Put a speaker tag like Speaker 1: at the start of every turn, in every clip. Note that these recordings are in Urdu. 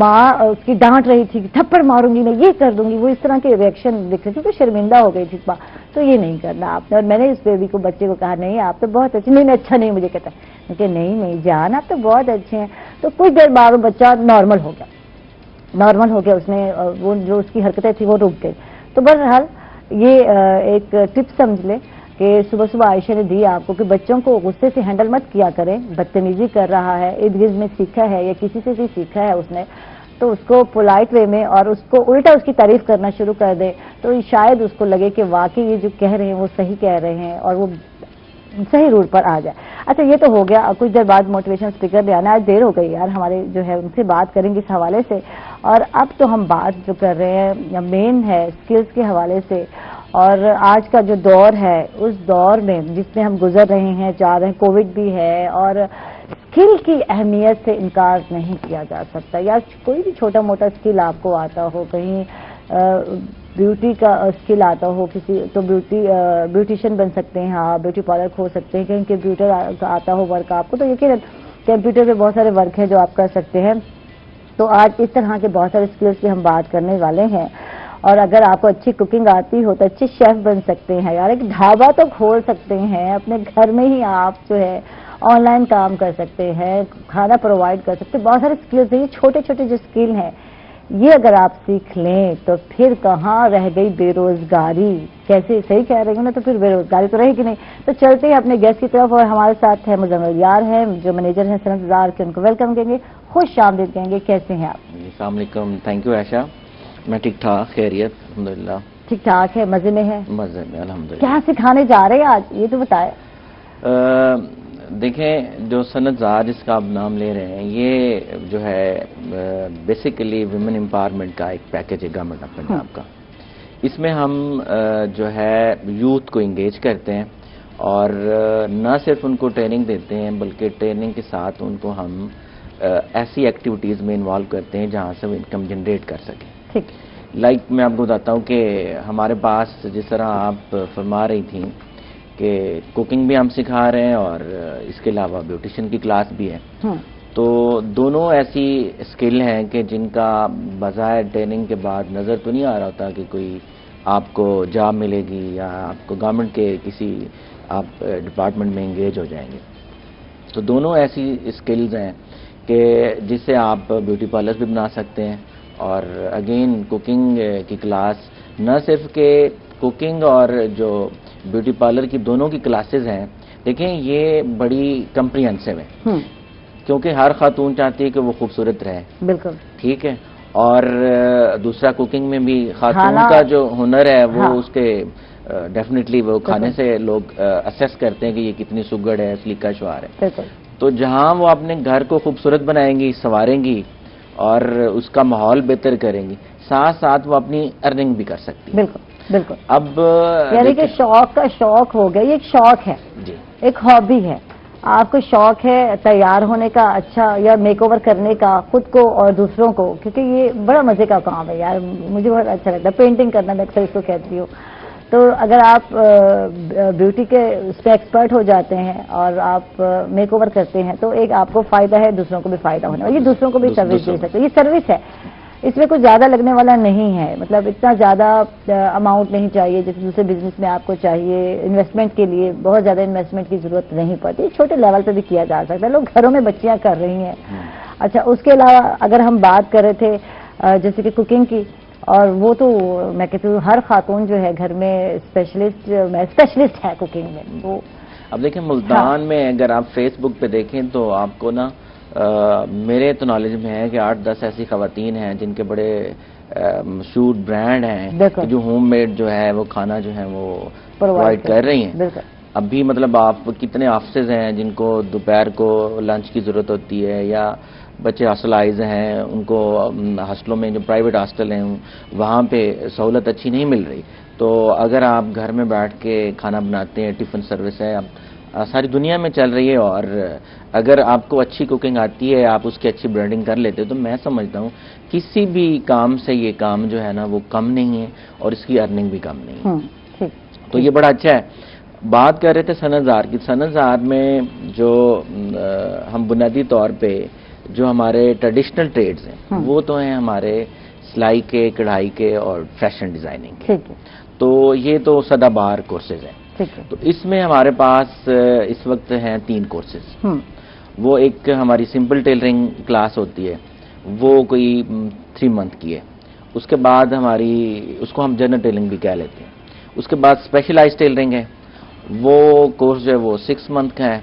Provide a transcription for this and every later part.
Speaker 1: ماں اس کی ڈانٹ رہی تھی کہ تھپڑ ماروں گی میں، یہ کر دوں گی، وہ اس طرح کے ریئیکشن دکھ رہے تھے تو شرمندہ ہو گئی تھی ماں. تو یہ نہیں کرنا آپ نے. اور میں نے اس بیبی کو، بچے کو کہا نہیں آپ تو بہت اچھے، نہیں اچھا نہیں مجھے کہتا ہے کہ نہیں نہیں جان آپ تو بہت اچھے ہیں. تو کچھ دیر بعد وہ بچہ نارمل ہو گیا، اس نے وہ جو اس کی حرکتیں تھیں وہ رک گئی. تو بہرحال یہ ایک ٹپ سمجھ لیں کہ صبح صبح عائشہ نے دی آپ کو کہ بچوں کو غصے سے ہینڈل مت کیا کریں. بدتمیزی کر رہا ہے، ارد گرد میں سیکھا ہے یا کسی سے بھی سیکھا ہے اس نے، تو اس کو پولائٹ وے میں اور اس کو الٹا اس کی تعریف کرنا شروع کر دے تو شاید اس کو لگے کہ واقعی یہ جو کہہ رہے ہیں وہ صحیح کہہ رہے ہیں اور وہ صحیح روٹ پر آ جائے. اچھا یہ تو ہو گیا. کچھ دیر بعد موٹیویشن اسپیکر بھی آنا. آج دیر ہو گئی یار، ہمارے جو ہے ان سے بات کریں گے اس حوالے سے. اور اب تو ہم بات جو کر رہے ہیں مین ہے اسکلز کے حوالے سے. اور آج کا جو دور ہے اس دور میں جس میں ہم گزر رہے ہیں، جا رہے ہیں، کووڈ بھی ہے، اور اسکل کی اہمیت سے انکار نہیں کیا جا سکتا. یا کوئی بھی چھوٹا موٹا اسکل آپ کو آتا ہو، کہیں بیوٹی کا اسکل آتا ہو کسی تو بیوٹیشین بن سکتے ہیں آپ، بیوٹی پارلر کھول سکتے ہیں، کہیں کمپیوٹر آتا ہو ورک آپ کو تو یقیناً کمپیوٹر پہ بہت سارے ورک ہیں جو آپ کر سکتے ہیں. تو آج اس طرح کے بہت سارے اسکلز کی ہم بات کرنے والے ہیں. اور اگر آپ کو اچھی کوکنگ آتی ہو تو اچھے شیف بن سکتے ہیں یار. ایک ڈھابا تو کھول سکتے ہیں اپنے گھر میں ہی، آپ جو ہے آن لائن کام کر سکتے ہیں، کھانا پرووائڈ کر سکتے ہیں. بہت سارے اسکلز ہیں، یہ چھوٹے چھوٹے جو اسکل ہیں یہ اگر آپ سیکھ لیں تو پھر کہاں رہ گئی بے روزگاری. کیسے صحیح کہہ رہی ہوں نا، تو پھر بے روزگاری تو رہے گی نہیں. تو چلتے ہیں اپنے گیسٹ کی طرف. اور ہمارے ساتھ ہے مزمل یار ہیں جو مینیجر ہیں صنعت زار کے. ان کو ویلکم کہیں گے، خوش آمدید کہیں گے. کیسے ہیں آپ؟
Speaker 2: السلام علیکم. تھینک یو عائشہ. میں ٹھیک ٹھاک، خیریت الحمدللہ.
Speaker 1: ٹھیک ٹھاک ہے، مزے میں ہے؟
Speaker 2: مزے میں الحمدللہ.
Speaker 1: کیا سکھانے جا رہے ہیں آج یہ تو بتائیں.
Speaker 2: دیکھیں جو صنعت زار جس کا آپ نام لے رہے ہیں یہ جو ہے بیسیکلی ویمن امپاورمنٹ کا ایک پیکیج ہے گورنمنٹ آف پنجاب کا. اس میں ہم جو ہے یوتھ کو انگیج کرتے ہیں اور نہ صرف ان کو ٹریننگ دیتے ہیں بلکہ ٹریننگ کے ساتھ ان کو ہم ایسی ایکٹیویٹیز میں انوالو کرتے ہیں جہاں سے وہ انکم جنریٹ کر سکیں.
Speaker 1: ٹھیک.
Speaker 2: لائک میں آپ کو بتاتا ہوں کہ ہمارے پاس جس طرح آپ فرما رہی تھیں کہ کوکنگ بھی ہم سکھا رہے ہیں اور اس کے علاوہ بیوٹیشین کی کلاس بھی ہے. تو دونوں ایسی اسکل ہیں کہ جن کا بظاہر ٹریننگ کے بعد نظر تو نہیں آ رہا ہوتا کہ کوئی آپ کو جاب ملے گی یا آپ کو گورنمنٹ کے کسی آپ ڈپارٹمنٹ میں انگیج ہو جائیں گے. تو دونوں ایسی اسکلز ہیں کہ جس سے آپ بیوٹی پارلرز بھی بنا سکتے ہیں. اور اگین کوکنگ کی کلاس نہ صرف کہ کوکنگ اور جو بیوٹی پارلر کی دونوں کی کلاسز ہیں، دیکھیں یہ بڑی کمپریہنسو ہے کیونکہ ہر خاتون چاہتی ہے کہ وہ خوبصورت رہے. بالکل ٹھیک ہے. اور دوسرا کوکنگ میں بھی خاتون کا جو ہنر ہے وہ اس کے ڈیفینیٹلی وہ کھانے سے لوگ اسیس کرتے ہیں کہ یہ کتنی سگڑ ہے، سلیقہ شعار ہے. تو جہاں وہ اپنے گھر کو خوبصورت بنائیں گی، سنواریں گی اور اس کا ماحول بہتر کریں گی، ساتھ ساتھ وہ اپنی ارننگ بھی کر سکتی ہے. بالکل بالکل. اب
Speaker 1: یعنی کہ شوق کا شوق ہو گیا، یہ ایک شوق ہے جی، ایک ہابی ہے. آپ کو شوق ہے تیار ہونے کا اچھا یا میک اوور کرنے کا خود کو اور دوسروں کو، کیونکہ یہ بڑا مزے کا کام ہے یار. مجھے بہت اچھا لگتا ہے پینٹنگ کرنا، میں اکثر اس کو کہتی ہوں. تو اگر آپ بیوٹی کے اس پہ ایکسپرٹ ہو جاتے ہیں اور آپ میک اوور کرتے ہیں تو ایک آپ کو فائدہ ہے، دوسروں کو بھی فائدہ ہونا. اور یہ دوسروں کو بھی سروس دے سکتے ہیں. یہ سروس ہے، اس میں کچھ زیادہ لگنے والا نہیں ہے. مطلب اتنا زیادہ اماؤنٹ نہیں چاہیے جیسے دوسرے بزنس میں آپ کو چاہیے. انویسٹمنٹ کے لیے بہت زیادہ انویسٹمنٹ کی ضرورت نہیں پڑتی. چھوٹے لیول پہ بھی کیا جا سکتا ہے. لوگ گھروں میں بچیاں کر رہی ہیں. اچھا اس کے علاوہ اگر ہم بات کر رہے تھے جیسے کہ کوکنگ کی، اور وہ تو میں کہتی ہوں ہر خاتون جو ہے گھر میں اسپیشلسٹ ہے کوکنگ میں. وہ
Speaker 2: اب دیکھیں ملتان میں اگر آپ فیس بک پہ دیکھیں تو آپ کو نا میرے تو نالج میں ہے کہ 8-10 ایسی خواتین ہیں جن کے بڑے مشہور برانڈ ہیں جو ہوم میڈ جو ہے وہ کھانا جو ہے وہ پرووائڈ کر رہی ہیں. اب بھی مطلب آپ کتنے آفسز ہیں جن کو دوپہر کو لنچ کی ضرورت ہوتی ہے، یا بچے ہاسٹلائز ہیں ان کو ہاسٹلوں میں جو پرائیویٹ ہاسٹل ہیں وہاں پہ سہولت اچھی نہیں مل رہی. تو اگر آپ گھر میں بیٹھ کے کھانا بناتے ہیں، ٹفن سروس ہے اب ساری دنیا میں چل رہی ہے، اور اگر آپ کو اچھی کوکنگ آتی ہے، آپ اس کی اچھی برانڈنگ کر لیتے ہو، تو میں سمجھتا ہوں کسی بھی کام سے یہ کام جو ہے نا وہ کم نہیں ہے اور اس کی ارننگ بھی کم نہیں ہے. تو یہ بڑا اچھا ہے. بات کر رہے تھے صنعت زار کی. صنعت زار میں جو ہم بنیادی طور پہ جو ہمارے ٹریڈیشنل ٹریڈز ہیں وہ تو ہیں ہمارے سلائی کے، کڑھائی کے اور فیشن ڈیزائننگ کے. تو یہ تو سدا بہار کورسز ہیں. تو اس میں ہمارے پاس اس وقت ہیں 3 کورسز. وہ ایک ہماری سمپل ٹیلرنگ کلاس ہوتی ہے، وہ کوئی 3 منتھ کی ہے. اس کے بعد ہماری اس کو ہم جنرل ٹیلرنگ بھی کہہ لیتے ہیں. اس کے بعد اسپیشلائز ٹیلرنگ ہے، وہ کورس جو ہے وہ 6 منتھ کا ہے.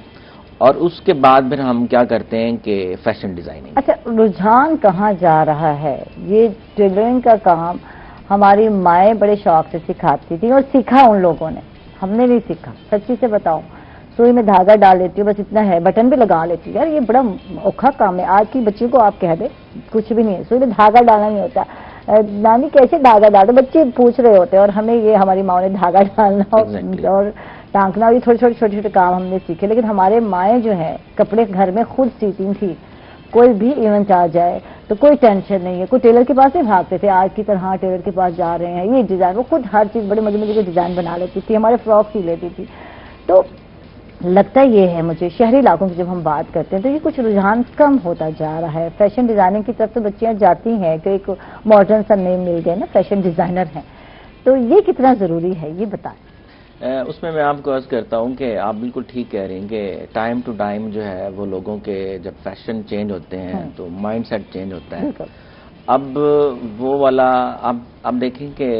Speaker 2: اور اس کے بعد پھر ہم کیا کرتے ہیں کہ فیشن ڈیزائننگ.
Speaker 1: اچھا، رجحان کہاں جا رہا ہے؟ یہ ٹیلرنگ کا کام ہماری مائیں بڑے شوق سے سکھاتی تھی اور سیکھا ان لوگوں نے، ہم نے نہیں سیکھا. سچی سے بتاؤں، سوئی میں دھاگا ڈال لیتی ہوں بس اتنا ہے، بٹن بھی لگا لیتی ہوں. یار یہ بڑا اوکھا کام ہے. آج کی بچی کو آپ کہہ دیں کچھ بھی نہیں ہے، سوئی میں دھاگا ڈالنا نہیں ہوتا. نانی کیسے دھاگا ڈالتے بچے پوچھ رہے ہوتے ہیں، اور ہمیں یہ ہماری ماں نے دھاگا ڈالنا اور ٹانکنا، یہ چھوٹے چھوٹے کام ہم نے سیکھے. لیکن ہمارے مائیں جو ہیں کپڑے گھر میں خود سیتی تھی. کوئی بھی ایونٹ آ جائے تو کوئی ٹینشن نہیں ہے، کوئی ٹیلر کے پاس نہیں بھاگتے تھے آج کی طرح ٹیلر کے پاس جا رہے ہیں یہ ڈیزائن. وہ خود ہر چیز بڑے مزے کے ڈیزائن بنا لیتی تھی، ہمارے فراک سی لیتی تھی. تو لگتا یہ ہے مجھے شہری علاقوں کی جب ہم بات کرتے ہیں تو یہ کچھ رجحان کم ہوتا جا رہا ہے. فیشن ڈیزائننگ کی طرف تو بچیاں جاتی ہیں کہ ایک ماڈرن سا نیم مل گئے نا، فیشن ڈیزائنر ہیں. تو یہ کتنا ضروری ہے یہ بتائیں.
Speaker 2: اس میں آپ کو عرض کرتا ہوں کہ آپ بالکل ٹھیک کہہ رہی ہیں کہ ٹائم ٹو ٹائم جو ہے وہ لوگوں کے جب فیشن چینج ہوتے ہیں تو مائنڈ سیٹ چینج ہوتا ہے. اب وہ والا اب دیکھیں کہ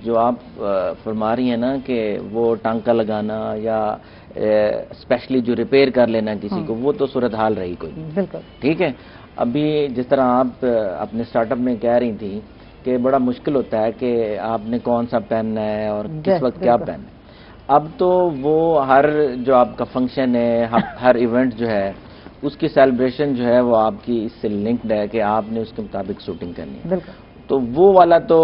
Speaker 2: جو آپ فرما رہی ہیں نا کہ وہ ٹانکا لگانا یا اسپیشلی جو ریپیئر کر لینا کسی کو، وہ تو صورتحال رہی کوئی.
Speaker 1: بالکل
Speaker 2: ٹھیک ہے. ابھی جس طرح آپ اپنے اسٹارٹ اپ میں کہہ رہی تھی کہ بڑا مشکل ہوتا ہے کہ آپ نے کون سا پہننا ہے اور کس وقت کیا پہننا ہے. اب تو وہ ہر جو آپ کا فنکشن ہے، ہر ایونٹ جو ہے اس کی سیلیبریشن جو ہے وہ آپ کی اس سے لنکڈ ہے کہ آپ نے اس کے مطابق شوٹنگ کرنی ہے. تو وہ والا تو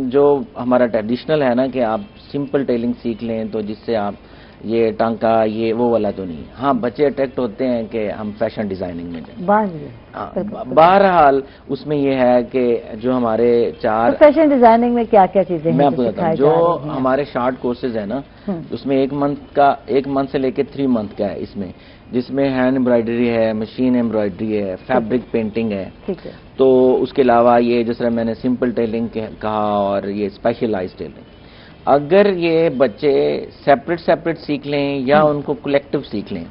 Speaker 2: جو ہمارا ٹریڈیشنل ہے نا کہ آپ سمپل ٹیلنگ سیکھ لیں تو جس سے آپ یہ ٹانکا یہ وہ والا تو نہیں. ہاں بچے اٹریکٹ ہوتے ہیں کہ ہم فیشن ڈیزائننگ میں جائیں. بہرحال اس میں یہ ہے کہ جو ہمارے 4
Speaker 1: فیشن ڈیزائننگ میں کیا کیا چیزیں ہیں
Speaker 2: میں آپ کو بتاتا ہوں. جو ہمارے شارٹ کورسز ہیں نا اس میں 1 منتھ سے لے کے 3 منتھ کا ہے اس میں، جس میں ہینڈ امبرائڈری ہے، مشین امبرائڈری ہے، فیبرک پینٹنگ ہے. تو اس کے علاوہ یہ جس طرح میں نے سمپل ٹیلنگ کہا اور یہ اسپیشلائز ٹیلنگ. اگر یہ بچے سیپریٹ سیکھ لیں یا ان کو کلیکٹیو سیکھ لیں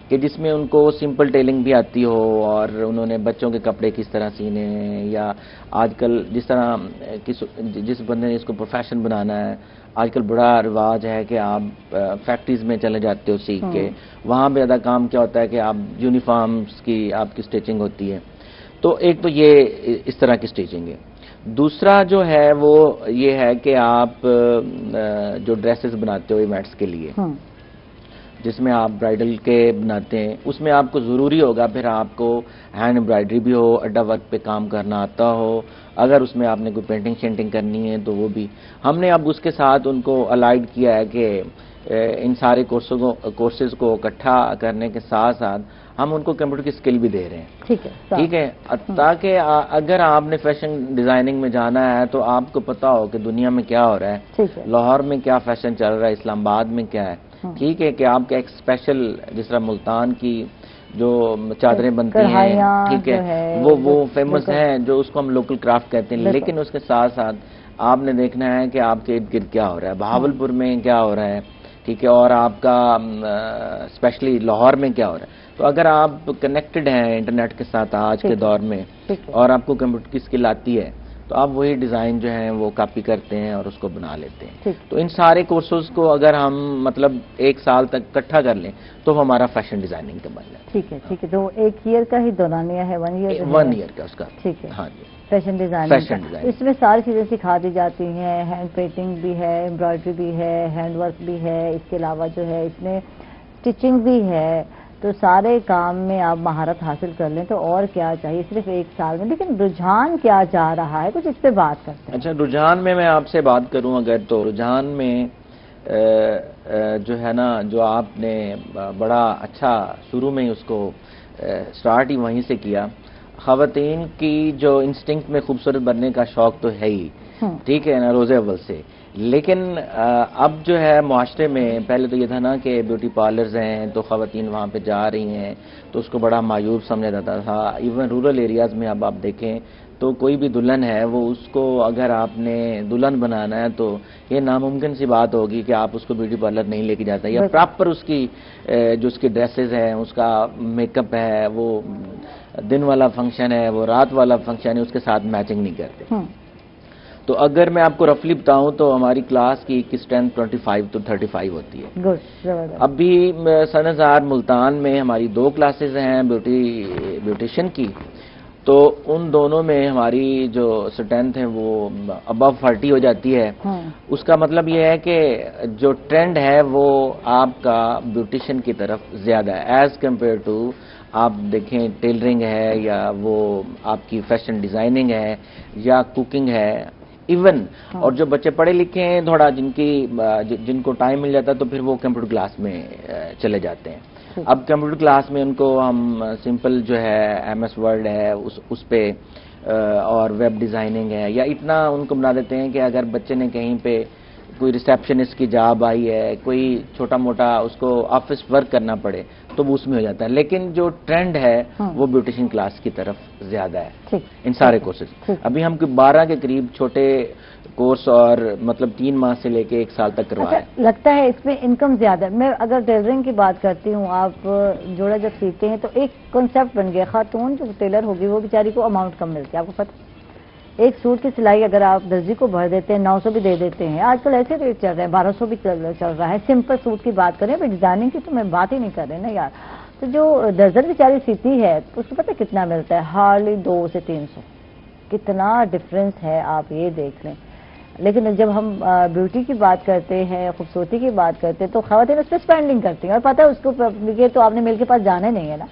Speaker 2: کہ جس میں ان کو سمپل ٹیلنگ بھی آتی ہو اور انہوں نے بچوں کے کپڑے کس طرح سینے ہیں، یا آج کل جس طرح جس بندے نے اس کو پروفیشن بنانا ہے، آج کل بڑا رواج ہے کہ آپ فیکٹریز میں چلے جاتے ہو سیکھ کے. وہاں پہ زیادہ کام کیا ہوتا ہے کہ آپ یونیفارمز کی آپ کی اسٹیچنگ ہوتی ہے. تو ایک تو یہ اس طرح کی اسٹیچنگ ہے. دوسرا جو ہے وہ یہ ہے کہ آپ جو ڈریسز بناتے ہو ایونٹس کے لیے، جس میں آپ برائڈل کے بناتے ہیں، اس میں آپ کو ضروری ہوگا پھر آپ کو ہینڈ امبرائڈری بھی ہو، اڈا ورک پہ کام کرنا آتا ہو. اگر اس میں آپ نے کوئی پینٹنگ شینٹنگ کرنی ہے تو وہ بھی ہم نے اب اس کے ساتھ ان کو الائڈ کیا ہے کہ ان سارے کورسز کو اکٹھا کرنے کے ساتھ ساتھ ہم ان کو کمپیوٹر کی اسکل بھی دے رہے ہیں. ٹھیک ہے. تاکہ اگر آپ نے فیشن ڈیزائننگ میں جانا ہے تو آپ کو پتا ہو کہ دنیا میں کیا ہو رہا ہے، لاہور میں کیا فیشن چل رہا ہے، اسلام آباد میں کیا ہے. ٹھیک ہے کہ آپ کا ایک اسپیشل جس طرح ملتان کی جو چادریں بنتی ہیں، ٹھیک ہے، وہ فیمس ہیں، جو اس کو ہم لوکل کرافٹ کہتے ہیں. لیکن اس کے ساتھ ساتھ آپ نے دیکھنا ہے کہ آپ کے ارد گرد کیا ہو رہا ہے، بہاولپور میں کیا ہو رہا ہے، ٹھیک ہے، اور آپ کا اسپیشلی لاہور میں کیا ہو رہا ہے. تو اگر آپ کنیکٹڈ ہیں انٹرنیٹ کے ساتھ آج کے دور میں اور آپ کو کمپیوٹر کی اسکل آتی ہے تو آپ وہی ڈیزائن جو ہیں وہ کاپی کرتے ہیں اور اس کو بنا لیتے ہیں. تو ان سارے کورسز کو اگر ہم مطلب 1 سال تک اکٹھا کر لیں تو ہمارا فیشن ڈیزائننگ کا بن جاتا ہے.
Speaker 1: ٹھیک ہے. تو 1 ایئر کا ہی دورانیہ ہے،
Speaker 2: 1 ایئر کا اس کا.
Speaker 1: ٹھیک ہے.
Speaker 2: ہاں جی.
Speaker 1: فیشن ڈیزائننگ اس میں ساری چیزیں سکھا دی جاتی ہیں، ہینڈ پینٹنگ بھی ہے، امبرائڈری بھی ہے، ہینڈ ورک بھی ہے، اس کے علاوہ جو ہے اس میں اسٹچنگ بھی ہے. تو سارے کام میں آپ مہارت حاصل کر لیں تو اور کیا چاہیے صرف 1 سال میں. لیکن رجحان کیا جا رہا ہے، کچھ اس پہ بات کرتے ہیں.
Speaker 2: اچھا، رجحان میں آپ سے بات کروں اگر تو رجحان میں جو ہے نا جو آپ نے بڑا اچھا شروع میں اس کو سٹارٹ ہی وہیں سے کیا. خواتین کی جو انسٹنکٹ میں خوبصورت بننے کا شوق تو ہے ہی، ٹھیک ہے نا، روز اول سے. لیکن اب جو ہے معاشرے میں پہلے تو یہ تھا نا کہ بیوٹی پارلرز ہیں تو خواتین وہاں پہ جا رہی ہیں تو اس کو بڑا معیوب سمجھا جاتا تھا. ایون رورل ایریاز میں اب آپ دیکھیں تو کوئی بھی دلہن ہے وہ اس کو اگر آپ نے دلہن بنانا ہے تو یہ ناممکن سی بات ہوگی کہ آپ اس کو بیوٹی پارلر نہیں لے کے جاتا, یا پراپر اس کی جو اس کی ڈریسز ہیں, اس کا میک اپ ہے, وہ دن والا فنکشن ہے, وہ رات والا فنکشن ہے, اس کے ساتھ میچنگ نہیں کرتے. تو اگر میں آپ کو رفلی بتاؤں تو ہماری کلاس کی اسٹرینتھ 25 to 35 ہوتی ہے. ابھی سنہزار ملتان میں ہماری 2 کلاسز ہیں بیوٹیشن کی, تو ان دونوں میں ہماری جو اسٹرینتھ ہے وہ ابو 40 ہو جاتی ہے. اس کا مطلب یہ ہے کہ جو ٹرینڈ ہے وہ آپ کا بیوٹیشن کی طرف زیادہ ہے ایز کمپیئر ٹو آپ دیکھیں ٹیلرنگ ہے, یا وہ آپ کی فیشن ڈیزائننگ ہے, یا کوکنگ ہے ایون. اور جو بچے پڑھے لکھے ہیں تھوڑا, جن کو ٹائم مل جاتا ہے تو پھر وہ کمپیوٹر کلاس میں چلے جاتے ہیں. اب کمپیوٹر کلاس میں ان کو ہم سمپل جو ہے ایم ایس ورڈ ہے اس پہ اور ویب ڈیزائننگ ہے, یا اتنا ان کو بنا دیتے ہیں کہ اگر بچے نے کہیں پہ کوئی ریسیپشنسٹ کی جاب آئی ہے, کوئی چھوٹا موٹا اس کو آفس ورک کرنا پڑے تو وہ اس میں ہو جاتا ہے. لیکن جو ٹرینڈ ہے وہ بیوٹیشن کلاس کی طرف زیادہ ہے ان سارے کورسز. ابھی ہم 12 کے قریب چھوٹے کورس اور مطلب 3 ماہ سے لے کے 1 سال تک کروایا.
Speaker 1: لگتا ہے اس میں انکم زیادہ. میں اگر ٹیلرنگ کی بات کرتی ہوں, آپ جوڑا جب سیکھتے ہیں تو ایک کنسپٹ بن گیا, خاتون جو ٹیلر ہوگی وہ بیچاری کو اماؤنٹ کم ملتی ہے. آپ کو پتہ ایک سوٹ کی سلائی اگر آپ درزی کو بھر دیتے ہیں 900 بھی دے دیتے ہیں, آج کل ایسے ریٹ چل رہے ہیں 1200 بھی چل رہا ہے. سمپل سوٹ کی بات کریں, ڈیزائننگ کی تو میں بات ہی نہیں کر رہے نا یار. تو جو درزن بیچاری سیتی ہے اس کو پتہ کتنا ملتا ہے, ہارڈلی 200 سے 300. کتنا ڈفرینس ہے آپ یہ دیکھ لیں. لیکن جب ہم بیوٹی کی بات کرتے ہیں, خوبصورتی کی بات کرتے ہیں, تو خواتین اس پہ اسپینڈنگ کرتی ہیں. اور پتہ ہے اس کو یہ تو آپ نے میل کے پاس جانا نہیں ہے نا,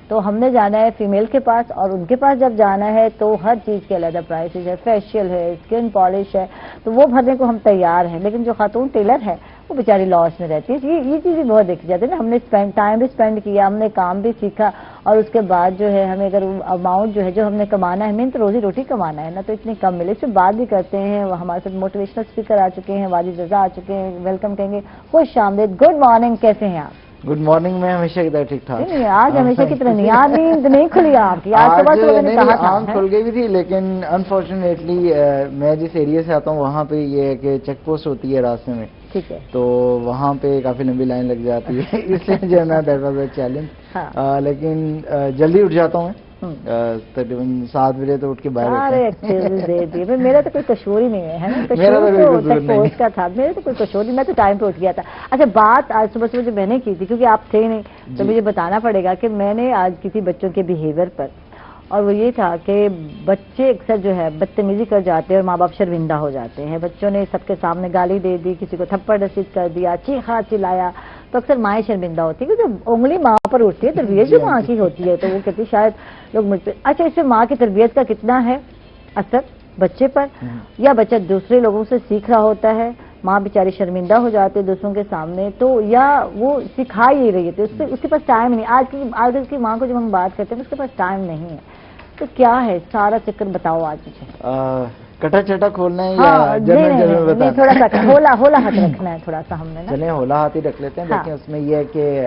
Speaker 1: تو ہم نے جانا ہے فیمیل کے پاس, اور ان کے پاس جب جانا ہے تو ہر چیز کے علیحدہ پرائسز ہے, فیشیل ہے, اسکن پالش ہے, تو وہ بھرنے کو ہم تیار ہیں. لیکن جو خاتون ٹیلر ہے وہ بیچاری لاس میں رہتی ہے. یہ چیز بھی بہت دیکھی جاتی ہے نا. ہم نے ٹائم بھی اسپینڈ کیا, ہم نے کام بھی سیکھا, اور اس کے بعد جو ہے ہمیں اگر اماؤنٹ جو ہے جو ہم نے کمانا ہے, مین تو روزی روٹی کمانا ہے نا, تو اتنی کم ملے. اس پہ بات بھی کرتے ہیں, وہ ہمارے ساتھ موٹیویشنل اسپیکر آ چکے ہیں, واجد رضا آ چکے ہیں. ویلکم کہیں گے, خوش آمدید, گڈ مارننگ, کیسے ہیں آپ؟
Speaker 3: Good morning. میں ہمیشہ کی طرح ٹھیک ٹھاک.
Speaker 1: آج ہمیشہ کی طرح نہیں, آج نیند نہیں کھلی آپ کی. آج صبح سے میں نے کہا تھا
Speaker 3: آنکھ کھل گئی بھی تھی, لیکن انفارچونیٹلی میں جس ایریا سے آتا ہوں وہاں پہ یہ ہے کہ چیک پوسٹ ہوتی ہے راستے میں,
Speaker 1: ٹھیک ہے,
Speaker 3: تو وہاں پہ کافی لمبی لائن لگ جاتی ہے, اس لیے جو ہے نا دیٹ واز اے چیلنج. لیکن جلدی اٹھ جاتا ہوں میں, تقریباً 7 بجے تو اٹھ کے باہر
Speaker 1: دے دیے. میرا تو کوئی قصور ہی نہیں ہے, پوسٹ کا تھا, میرا تو کوئی قصور نہیں, میں تو ٹائم پہ اٹھ گیا تھا. اچھا, بات آج صبح صبح جو میں نے کی تھی, کیونکہ آپ تھے نہیں تو مجھے بتانا پڑے گا کہ میں نے آج کی تھی بچوں کے بیہیویئر پر, اور وہ یہ تھا کہ بچے اکثر جو ہے بدتمیزی کر جاتے ہیں اور ماں باپ شرمندہ ہو جاتے ہیں. بچوں نے سب کے سامنے گالی دے دی, کسی کو تھپڑ رسید کر دیا, چیخا چلایا, تو اکثر مائیں شرمندہ ہوتی ہے. کیونکہ انگلی ماں پر اٹھتی ہے, تربیت بھی ماں کی ہوتی ہے, تو وہ کہتی شاید لوگ مجھ پہ. اچھا, اس سے ماں کی تربیت کا کتنا ہے اثر بچے پر, یا بچہ دوسرے لوگوں سے سیکھ رہا ہوتا ہے, ماں بیچاری شرمندہ ہو جاتے دوسروں کے سامنے, تو یا وہ سکھا ہی رہی ہے, تو اس کے پاس ٹائم نہیں. آج کی ماں کو جب ہم بات کرتے ہیں اس کے پاس ٹائم نہیں ہے, تو کیا ہے سارا چکر بتاؤ آج مجھے.
Speaker 3: کٹا چٹا کھولنا ہے یا جنرل بتانا؟
Speaker 1: تھوڑا سا ہولا ہاتھ رکھنا ہے, تھوڑا سا ہم نے نا.
Speaker 3: چلیں ہولا ہاتھ ہی رکھ لیتے ہیں. دیکھیں اس میں یہ ہے کہ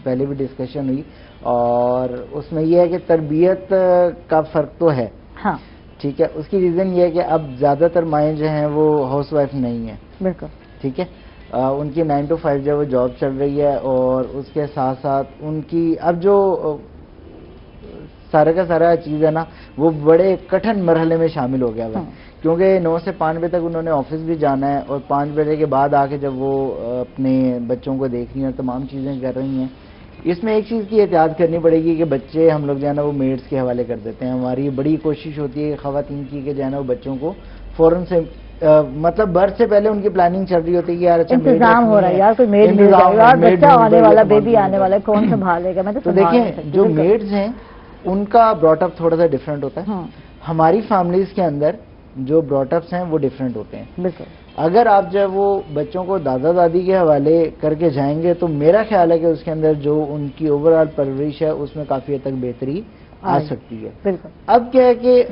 Speaker 3: پہلے بھی ڈسکشن ہوئی, اور اس میں یہ ہے کہ تربیت کا فرق تو ہے,
Speaker 1: ہاں
Speaker 3: ٹھیک ہے. اس کی ریزن یہ ہے کہ اب زیادہ تر مائیں جو ہیں وہ ہاؤس وائف نہیں ہیں,
Speaker 1: بالکل
Speaker 3: ٹھیک ہے. ان کی 9 to 5 جو وہ جاب چل رہی ہے, اور اس کے ساتھ ساتھ ان کی اب جو سارا کا سارا چیز ہے نا وہ بڑے کٹھن مرحلے میں شامل ہو گیا ہوا ہے, کیونکہ 9 سے 5 بجے تک انہوں نے آفس بھی جانا ہے, اور 5 بجے کے بعد آ کے جب وہ اپنے بچوں کو دیکھ رہی ہیں اور تمام چیزیں کر رہی ہیں. اس میں ایک چیز کی احتیاط کرنی پڑے گی کہ بچے ہم لوگ جو ہے نا وہ میڈس کے حوالے کر دیتے ہیں. ہماری بڑی کوشش ہوتی ہے خواتین کی کہ جو ہے نا وہ بچوں کو فوراً سے مطلب برتھ سے پہلے ان کی پلاننگ چل رہی ہوتی ہے کہ یار اچھا
Speaker 1: انتظام ہو رہا ہے, یار کوئی میڈ مل جائے, یار بچہ آنے والا, بیبی آنے والا, کون سنبھالے گا. میں تو
Speaker 3: دیکھیں جو میڈز ہیں ان کا براٹ اپ تھوڑا سا ڈفرینٹ ہوتا ہے. ہماری فیملیز کے اندر جو براٹ اپس ہیں وہ ڈفرینٹ ہوتے ہیں.
Speaker 1: بالکل.
Speaker 3: اگر آپ جو ہے وہ بچوں کو دادا دادی کے حوالے کر کے جائیں گے تو میرا خیال ہے کہ اس کے اندر جو ان کی اوور آل پرورش ہے اس میں کافی حد تک بہتری آ سکتی ہے.
Speaker 1: بالکل.
Speaker 3: اب کیا ہے کہ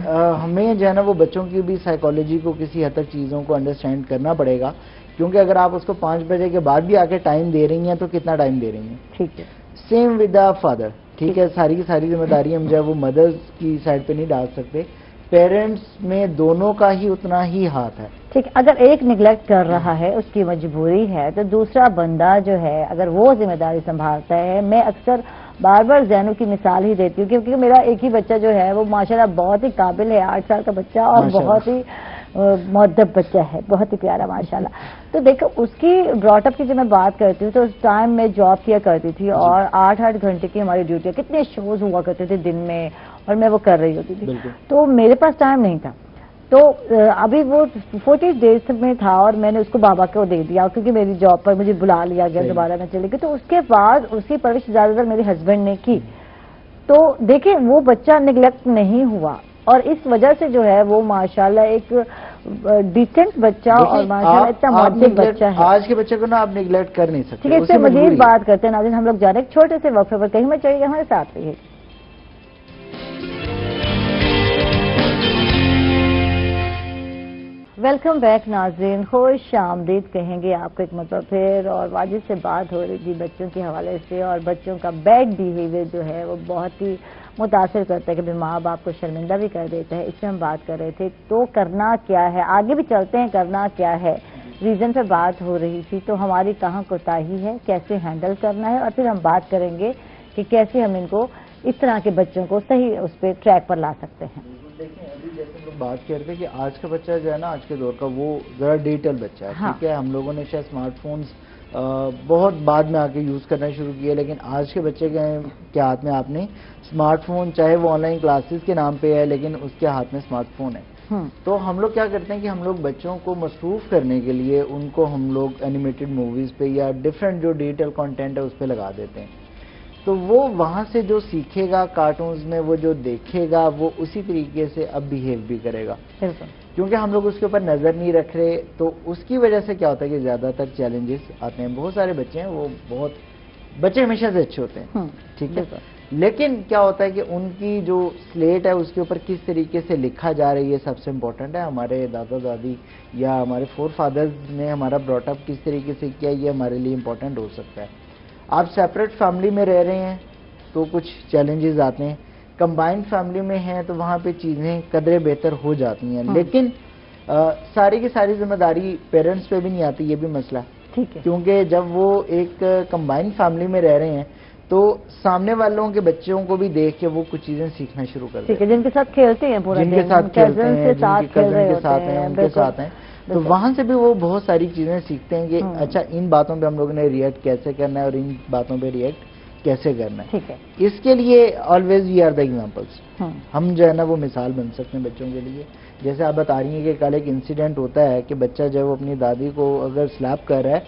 Speaker 3: ہمیں جو ہے نا وہ بچوں کی بھی سائیکالوجی کو کسی حد تک چیزوں کو انڈرسٹینڈ کرنا پڑے گا, کیونکہ اگر آپ اس کو 5 بجے کے بعد بھی آ کے ٹائم دے رہی ہیں تو کتنا ٹائم دے رہی ہیں.
Speaker 1: ٹھیک ہے.
Speaker 3: Same with the father. ٹھیک ہے, ساری کی ساری ذمہ داری ہم جو ہے وہ مدرز کی سائڈ پہ نہیں ڈال سکتے, پیرنٹس میں دونوں کا ہی اتنا ہی ہاتھ ہے.
Speaker 1: ٹھیک, اگر ایک نیگلیکٹ کر رہا ہے, اس کی مجبوری ہے, تو دوسرا بندہ جو ہے اگر وہ ذمہ داری سنبھالتا ہے. میں اکثر بار بار زینو کی مثال ہی دیتی ہوں, کیونکہ میرا ایک ہی بچہ جو ہے وہ ماشاءاللہ بہت ہی قابل ہے, 8 سال کا بچہ, اور بہت ہی مؤدب بچہ ہے, بہت ہی پیارا ماشاءاللہ. تو دیکھو اس کی براٹ اپ کی جب میں بات کرتی ہوں تو اس ٹائم میں جاب کیا کرتی تھی, اور 8 گھنٹے کی ہماری ڈیوٹی, کتنے شوز ہوا کرتے تھے دن میں, اور میں وہ کر رہی ہوتی تھی. تو میرے پاس ٹائم نہیں تھا. تو ابھی وہ 40 ڈیز میں تھا, اور میں نے اس کو بابا کو دے دیا, کیونکہ میری جاب پر مجھے بلا لیا گیا, دوبارہ میں چلی گئی. تو اس کے بعد اس کی پرورش زیادہ تر میرے ہسبینڈ نے کی. تو دیکھیں وہ بچہ نیگلیکٹ نہیں ہوا, اور اس وجہ سے جو ہے وہ ماشاءاللہ ایک ڈیسنٹ بچہ, اور ماشاءاللہ اتنا مؤدب بچہ ہے.
Speaker 3: آج کے بچے کو نا آپ نیگلیکٹ کر نہیں سکتے.
Speaker 1: ٹھیک ہے, اس سے مزید بات کرتے ہیں ناظرین. ہم لوگ جا رہے ہیں چھوٹے سے وقفے پر, کہیں میں چلیے گا, ہمارے ساتھ رہیے. ویلکم بیک ناظرین, خوش آمدید کہیں گے آپ کو ایک مرتبہ پھر. اور واجد سے بات ہو رہی تھی بچوں کے حوالے سے, اور بچوں کا بیڈ بیہیویئر جو ہے وہ بہت ہی متاثر کرتا ہے, کہ ماں باپ کو شرمندہ بھی کر دیتا ہے. اس سے ہم بات کر رہے تھے, تو کرنا کیا ہے, آگے بھی چلتے ہیں, کرنا کیا ہے, ریزن پہ بات ہو رہی تھی. تو ہماری کہاں کوتاہی ہے, کیسے ہینڈل کرنا ہے, اور پھر ہم بات کریں گے کہ کیسے ہم ان کو اس طرح کے بچوں کو صحیح اس پہ ٹریک پر لا سکتے ہیں.
Speaker 3: دیکھیں ابھی جیسے ہم لوگ بات کرتے ہیں کہ آج کا بچہ جو ہے نا, آج کے دور کا, وہ ذرا ڈیجیٹل بچہ ہے. ٹھیک ہے, ہم لوگوں نے شاید اسمارٹ فونز بہت بعد میں آ کے یوز کرنا شروع کیا, لیکن آج کے بچے کے ہاتھ میں آپ نے اسمارٹ فون, چاہے وہ آن لائن کلاسز کے نام پہ ہے, لیکن اس کے ہاتھ میں اسمارٹ فون ہے. تو ہم لوگ کیا کرتے ہیں کہ ہم لوگ بچوں کو مصروف کرنے کے لیے ان کو ہم لوگ اینیمیٹڈ موویز پہ یا ڈفرینٹ جو ڈیجیٹل کانٹینٹ ہے اس پہ لگا دیتے ہیں. تو وہ وہاں سے جو سیکھے گا کارٹونز میں, وہ جو دیکھے گا وہ اسی طریقے سے اب بیہیو بھی کرے گا, کیونکہ ہم لوگ اس کے اوپر نظر نہیں رکھ رہے. تو اس کی وجہ سے کیا ہوتا ہے کہ زیادہ تر چیلنجز آتے ہیں. بہت سارے بچے ہیں, وہ بچے ہمیشہ سے اچھے ہوتے ہیں, ٹھیک ہے, لیکن کیا ہوتا ہے کہ ان کی جو سلیٹ ہے اس کے اوپر کس طریقے سے لکھا جا رہا ہے, یہ سب سے امپورٹنٹ ہے. ہمارے دادا دادی یا ہمارے فور فادرز نے ہمارا براٹ اپ کس طریقے سے کیا, یہ ہمارے لیے امپورٹنٹ ہو سکتا ہے. آپ سیپریٹ فیملی میں رہ رہے ہیں تو کچھ چیلنجز آتے ہیں, کمبائنڈ فیملی میں ہیں تو وہاں پہ چیزیں قدرے بہتر ہو جاتی ہیں. لیکن ساری کی ساری ذمہ داری پیرنٹس پہ بھی نہیں آتی, یہ بھی مسئلہ ہے. کیونکہ جب وہ ایک کمبائنڈ فیملی میں رہ رہے ہیں تو سامنے والوں کے بچوں کو بھی دیکھ کے وہ کچھ چیزیں سیکھنا شروع کرتے ہیں,
Speaker 1: جن کے ساتھ کھیلتے ہیں,
Speaker 3: جن کے ساتھ کھیلتے ہیں, جن کے کزن کے ساتھ ہیں, ان کے ساتھ ہیں. تو وہاں سے بھی وہ بہت ساری چیزیں سیکھتے ہیں کہ اچھا ان باتوں پہ ہم لوگوں نے ریئیکٹ کیسے کرنا ہے, اور ان باتوں پہ ریئیکٹ کیسے کرنا ہے. اس کے لیے always we are the examples. ہم جو ہے نا وہ مثال بن سکتے ہیں بچوں کے لیے. جیسے آپ بتا رہی ہیں کہ کل ایک انسیڈنٹ ہوتا ہے کہ بچہ جو ہے وہ اپنی دادی کو اگر سلیپ کر رہا ہے,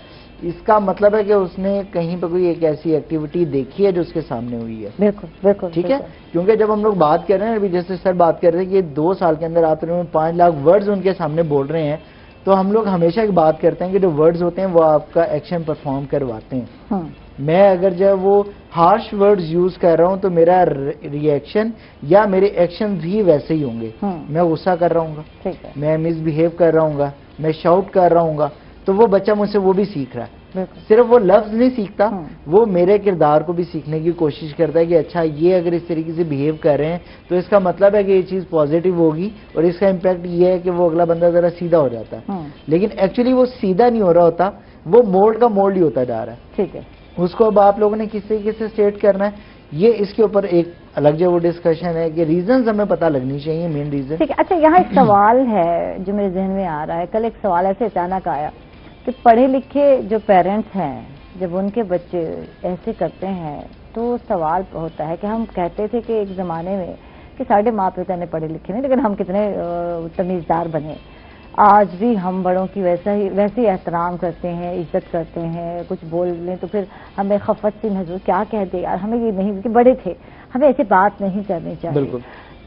Speaker 3: اس کا مطلب ہے کہ اس نے کہیں پہ کوئی ایک ایسی ایکٹیویٹی دیکھی ہے جو اس کے سامنے ہوئی ہے.
Speaker 1: بالکل بالکل,
Speaker 3: ٹھیک ہے, کیونکہ جب ہم لوگ بات کر رہے ہیں, ابھی جیسے سر بات کر رہے ہیں کہ 2 سال کے اندر آپ 5 لاکھ ورڈز ان کے سامنے بول رہے ہیں, تو ہم لوگ ہمیشہ ایک بات کرتے ہیں کہ جو ورڈز ہوتے ہیں وہ آپ کا ایکشن پرفارم کرواتے ہیں. میں اگر جب وہ ہارش ورڈز یوز کر رہا ہوں تو میرا ری ایکشن یا میرے ایکشن بھی ویسے ہی ہوں گے. میں غصہ کر رہا ہوں گا, میں مس بیہیو کر رہا ہوں گا, میں شاؤٹ کر رہا ہوں گا, تو وہ بچہ مجھ سے وہ بھی سیکھ رہا ہے. صرف وہ لفظ نہیں سیکھتا, وہ میرے کردار کو بھی سیکھنے کی کوشش کرتا ہے کہ اچھا یہ اگر اس طریقے سے بیہیو کر رہے ہیں تو اس کا مطلب ہے کہ یہ چیز پازیٹیو ہوگی, اور اس کا امپیکٹ یہ ہے کہ وہ اگلا بندہ ذرا سیدھا ہو جاتا ہے. لیکن ایکچولی وہ سیدھا نہیں ہو رہا ہوتا, وہ مولڈ کا مولڈ ہی ہوتا جا رہا ہے. ٹھیک ہے, اس کو اب آپ لوگوں نے کس طریقے سے اسٹیٹ کرنا ہے, یہ اس کے اوپر ایک الگ جو وہ ڈسکشن ہے کہ ریزنز ہمیں پتہ لگنی چاہیے, مین ریزن.
Speaker 1: ٹھیک ہے. اچھا یہاں ایک سوال ہے جو میرے ذہن میں آ رہا ہے. کل ایک سوال ایسے اچانک آیا کہ پڑھے لکھے جو پیرنٹس ہیں, جب ان کے بچے ایسے کرتے ہیں تو سوال ہوتا ہے کہ ہم کہتے تھے کہ ایک زمانے میں کہ ساڑھے ماں پتا نے پڑھے لکھے نہیں, لیکن ہم کتنے تمیزدار بنے. آج بھی ہم بڑوں کی ویسے احترام کرتے ہیں, عزت کرتے ہیں. کچھ بول لیں تو پھر ہمیں خفت سی محسوس, کیا کہتے یار, ہمیں یہ نہیں کہ بڑے تھے, ہمیں ایسی بات نہیں کرنی چاہیے. بالکل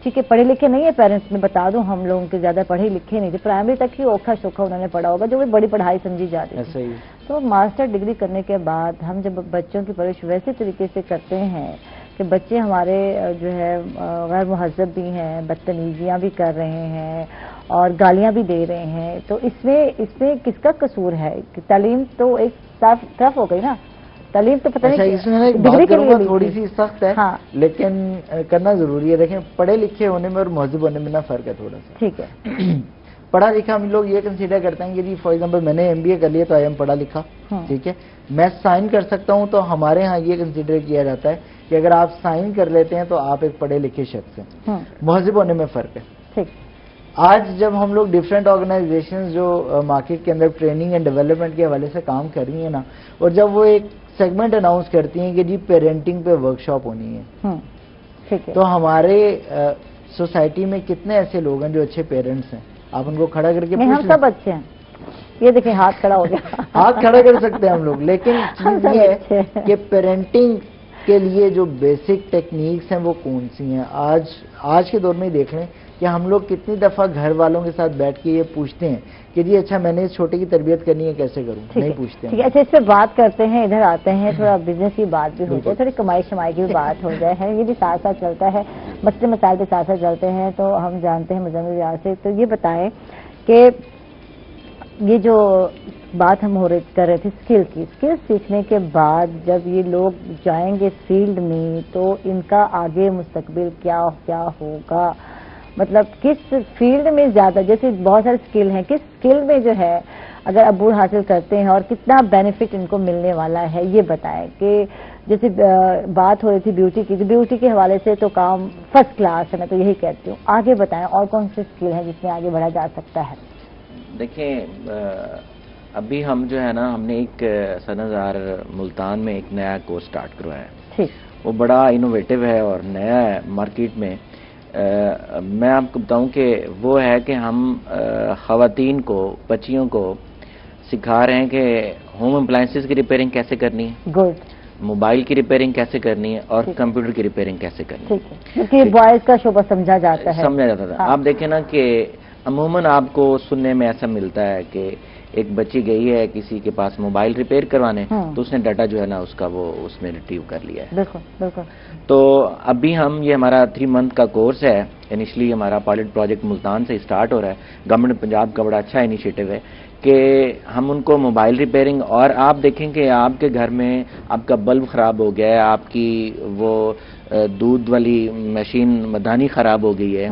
Speaker 1: ٹھیک ہے, پڑھے لکھے نہیں ہے پیرنٹس, میں بتا دوں ہم لوگوں کے زیادہ پڑھے لکھے نہیں تھے, پرائمری تک ہی اوکھا شوکھا انہوں نے پڑھا ہوگا جو بھی بڑی پڑھائی سمجھی جاتی ہے. تو ماسٹر ڈگری کرنے کے بعد ہم جب بچوں کی پرورش ویسے طریقے سے کرتے ہیں کہ بچے ہمارے جو ہے غیر مہذب بھی ہیں، بدتمیزیاں بھی کر رہے ہیں اور گالیاں بھی دے رہے ہیں، تو اس میں کس کا قصور ہے؟ تعلیم تو ایک طرف ہو گئی نا، تعلیم تو پتہ نہیں
Speaker 3: اس میں ایک بات کروں گا تھوڑی سی سخت ہے لیکن کرنا ضروری ہے. دیکھیں پڑھے لکھے ہونے میں اور مہذب ہونے میں نا فرق ہے تھوڑا سا.
Speaker 1: ٹھیک ہے.
Speaker 3: پڑھا لکھا ہم لوگ یہ کنسیڈر کرتے ہیں کہ جی فار ایگزامپل میں نے MBA کر لیا تو آئی ایم پڑھا لکھا. ٹھیک ہے، میں سائن کر سکتا ہوں تو ہمارے ہاں یہ کنسیڈر کیا جاتا ہے کہ اگر آپ سائن کر لیتے ہیں تو آپ ایک پڑھے لکھے شخص ہیں. مہذب ہونے میں فرق ہے.
Speaker 1: ٹھیک.
Speaker 3: آج جب ہم لوگ ڈفرینٹ آرگنائزیشنز جو مارکیٹ کے اندر ٹریننگ اینڈ ڈیولپمنٹ کے حوالے سے کام کر رہی ہیں نا، اور جب وہ ایک سیگمنٹ اناؤنس کرتی ہیں کہ جی پیرنٹنگ پہ ورک شاپ ہونی ہے، تو ہمارے سوسائٹی میں کتنے ایسے لوگ ہیں جو اچھے پیرنٹس ہیں؟ آپ ان کو کھڑا کر کے
Speaker 1: ہم سب اچھے ہیں. یہ دیکھیں ہاتھ کھڑا ہو گیا.
Speaker 3: ہاتھ کھڑا کر سکتے ہیں ہم لوگ، لیکن چیز یہ ہے کہ پیرنٹنگ کے لیے جو بیسک ٹیکنیکس ہیں وہ کون سی ہیں؟ آج کے دور میں دیکھ لیں کہ ہم لوگ کتنی دفعہ گھر والوں کے ساتھ بیٹھ کے یہ پوچھتے ہیں کہ جی اچھا میں نے اس چھوٹے کی تربیت کرنی ہے کیسے کروں؟ نہیں پوچھتے ہیں.
Speaker 1: اچھا اس پہ بات کرتے ہیں، ادھر آتے ہیں، تھوڑا بزنس کی بات بھی ہو جائے، تھوڑی کمائی شمائی کی بھی بات ہو جائے. یہ بھی ساتھ ساتھ چلتا ہے، مسئلے مسائل بھی ساتھ ساتھ چلتے ہیں. تو ہم جانتے ہیں مزمل ریاض سے، تو یہ بتائیں کہ یہ جو بات ہم کر رہے تھے اسکل سیکھنے کے بعد جب یہ لوگ جائیں گے فیلڈ میں تو ان کا آگے مستقبل کیا ہوگا؟ مطلب کس فیلڈ میں زیادہ، جیسے بہت سارے اسکل ہیں، کس اسکل میں جو ہے اگر عبور حاصل کرتے ہیں اور کتنا بینیفٹ ان کو ملنے والا ہے یہ بتائیں. کہ جیسے بات ہو رہی تھی بیوٹی کی، بیوٹی کے حوالے سے تو کام فرسٹ کلاس ہے، میں تو یہی کہتی ہوں. آگے بتائیں اور کون سے اسکل ہیں جس میں آگے بڑھا جا سکتا ہے؟
Speaker 2: دیکھیں ابھی ہم جو ہے نا، ہم نے ایک سنہزار ملتان میں ایک نیا کورس سٹارٹ کروایا ہے. وہ بڑا انوویٹو ہے اور نیا ہے مارکیٹ میں. میں آپ کو بتاؤں کہ وہ ہے کہ ہم خواتین کو، بچیوں کو سکھا رہے ہیں کہ ہوم اپلائنسز کی ریپیئرنگ کیسے کرنی ہے، موبائل کی ریپیئرنگ کیسے کرنی ہے، اور کمپیوٹر کی ریپیئرنگ کیسے کرنی ہے.
Speaker 1: کیونکہ بوائز کا شعبہ سمجھا جاتا
Speaker 2: تھا. آپ دیکھیں نا کہ عموماً آپ کو سننے میں ایسا ملتا ہے کہ ایک بچی گئی ہے کسی کے پاس موبائل ریپیئر کروانے، تو اس نے ڈاٹا جو ہے نا اس کا وہ اس میں ریٹریو کر لیا ہے.
Speaker 1: بالکل.
Speaker 2: تو ابھی یہ ہمارا 3 منتھ کا کورس ہے. انیشلی ہمارا پائلٹ پروجیکٹ ملتان سے اسٹارٹ ہو رہا ہے. گورنمنٹ پنجاب کا بڑا اچھا انیشیٹو ہے کہ ہم ان کو موبائل ریپیئرنگ، اور آپ دیکھیں کہ آپ کے گھر میں آپ کا بلب خراب ہو گیا ہے، آپ کی وہ دودھ والی مشین مدانی خراب ہو گئی ہے،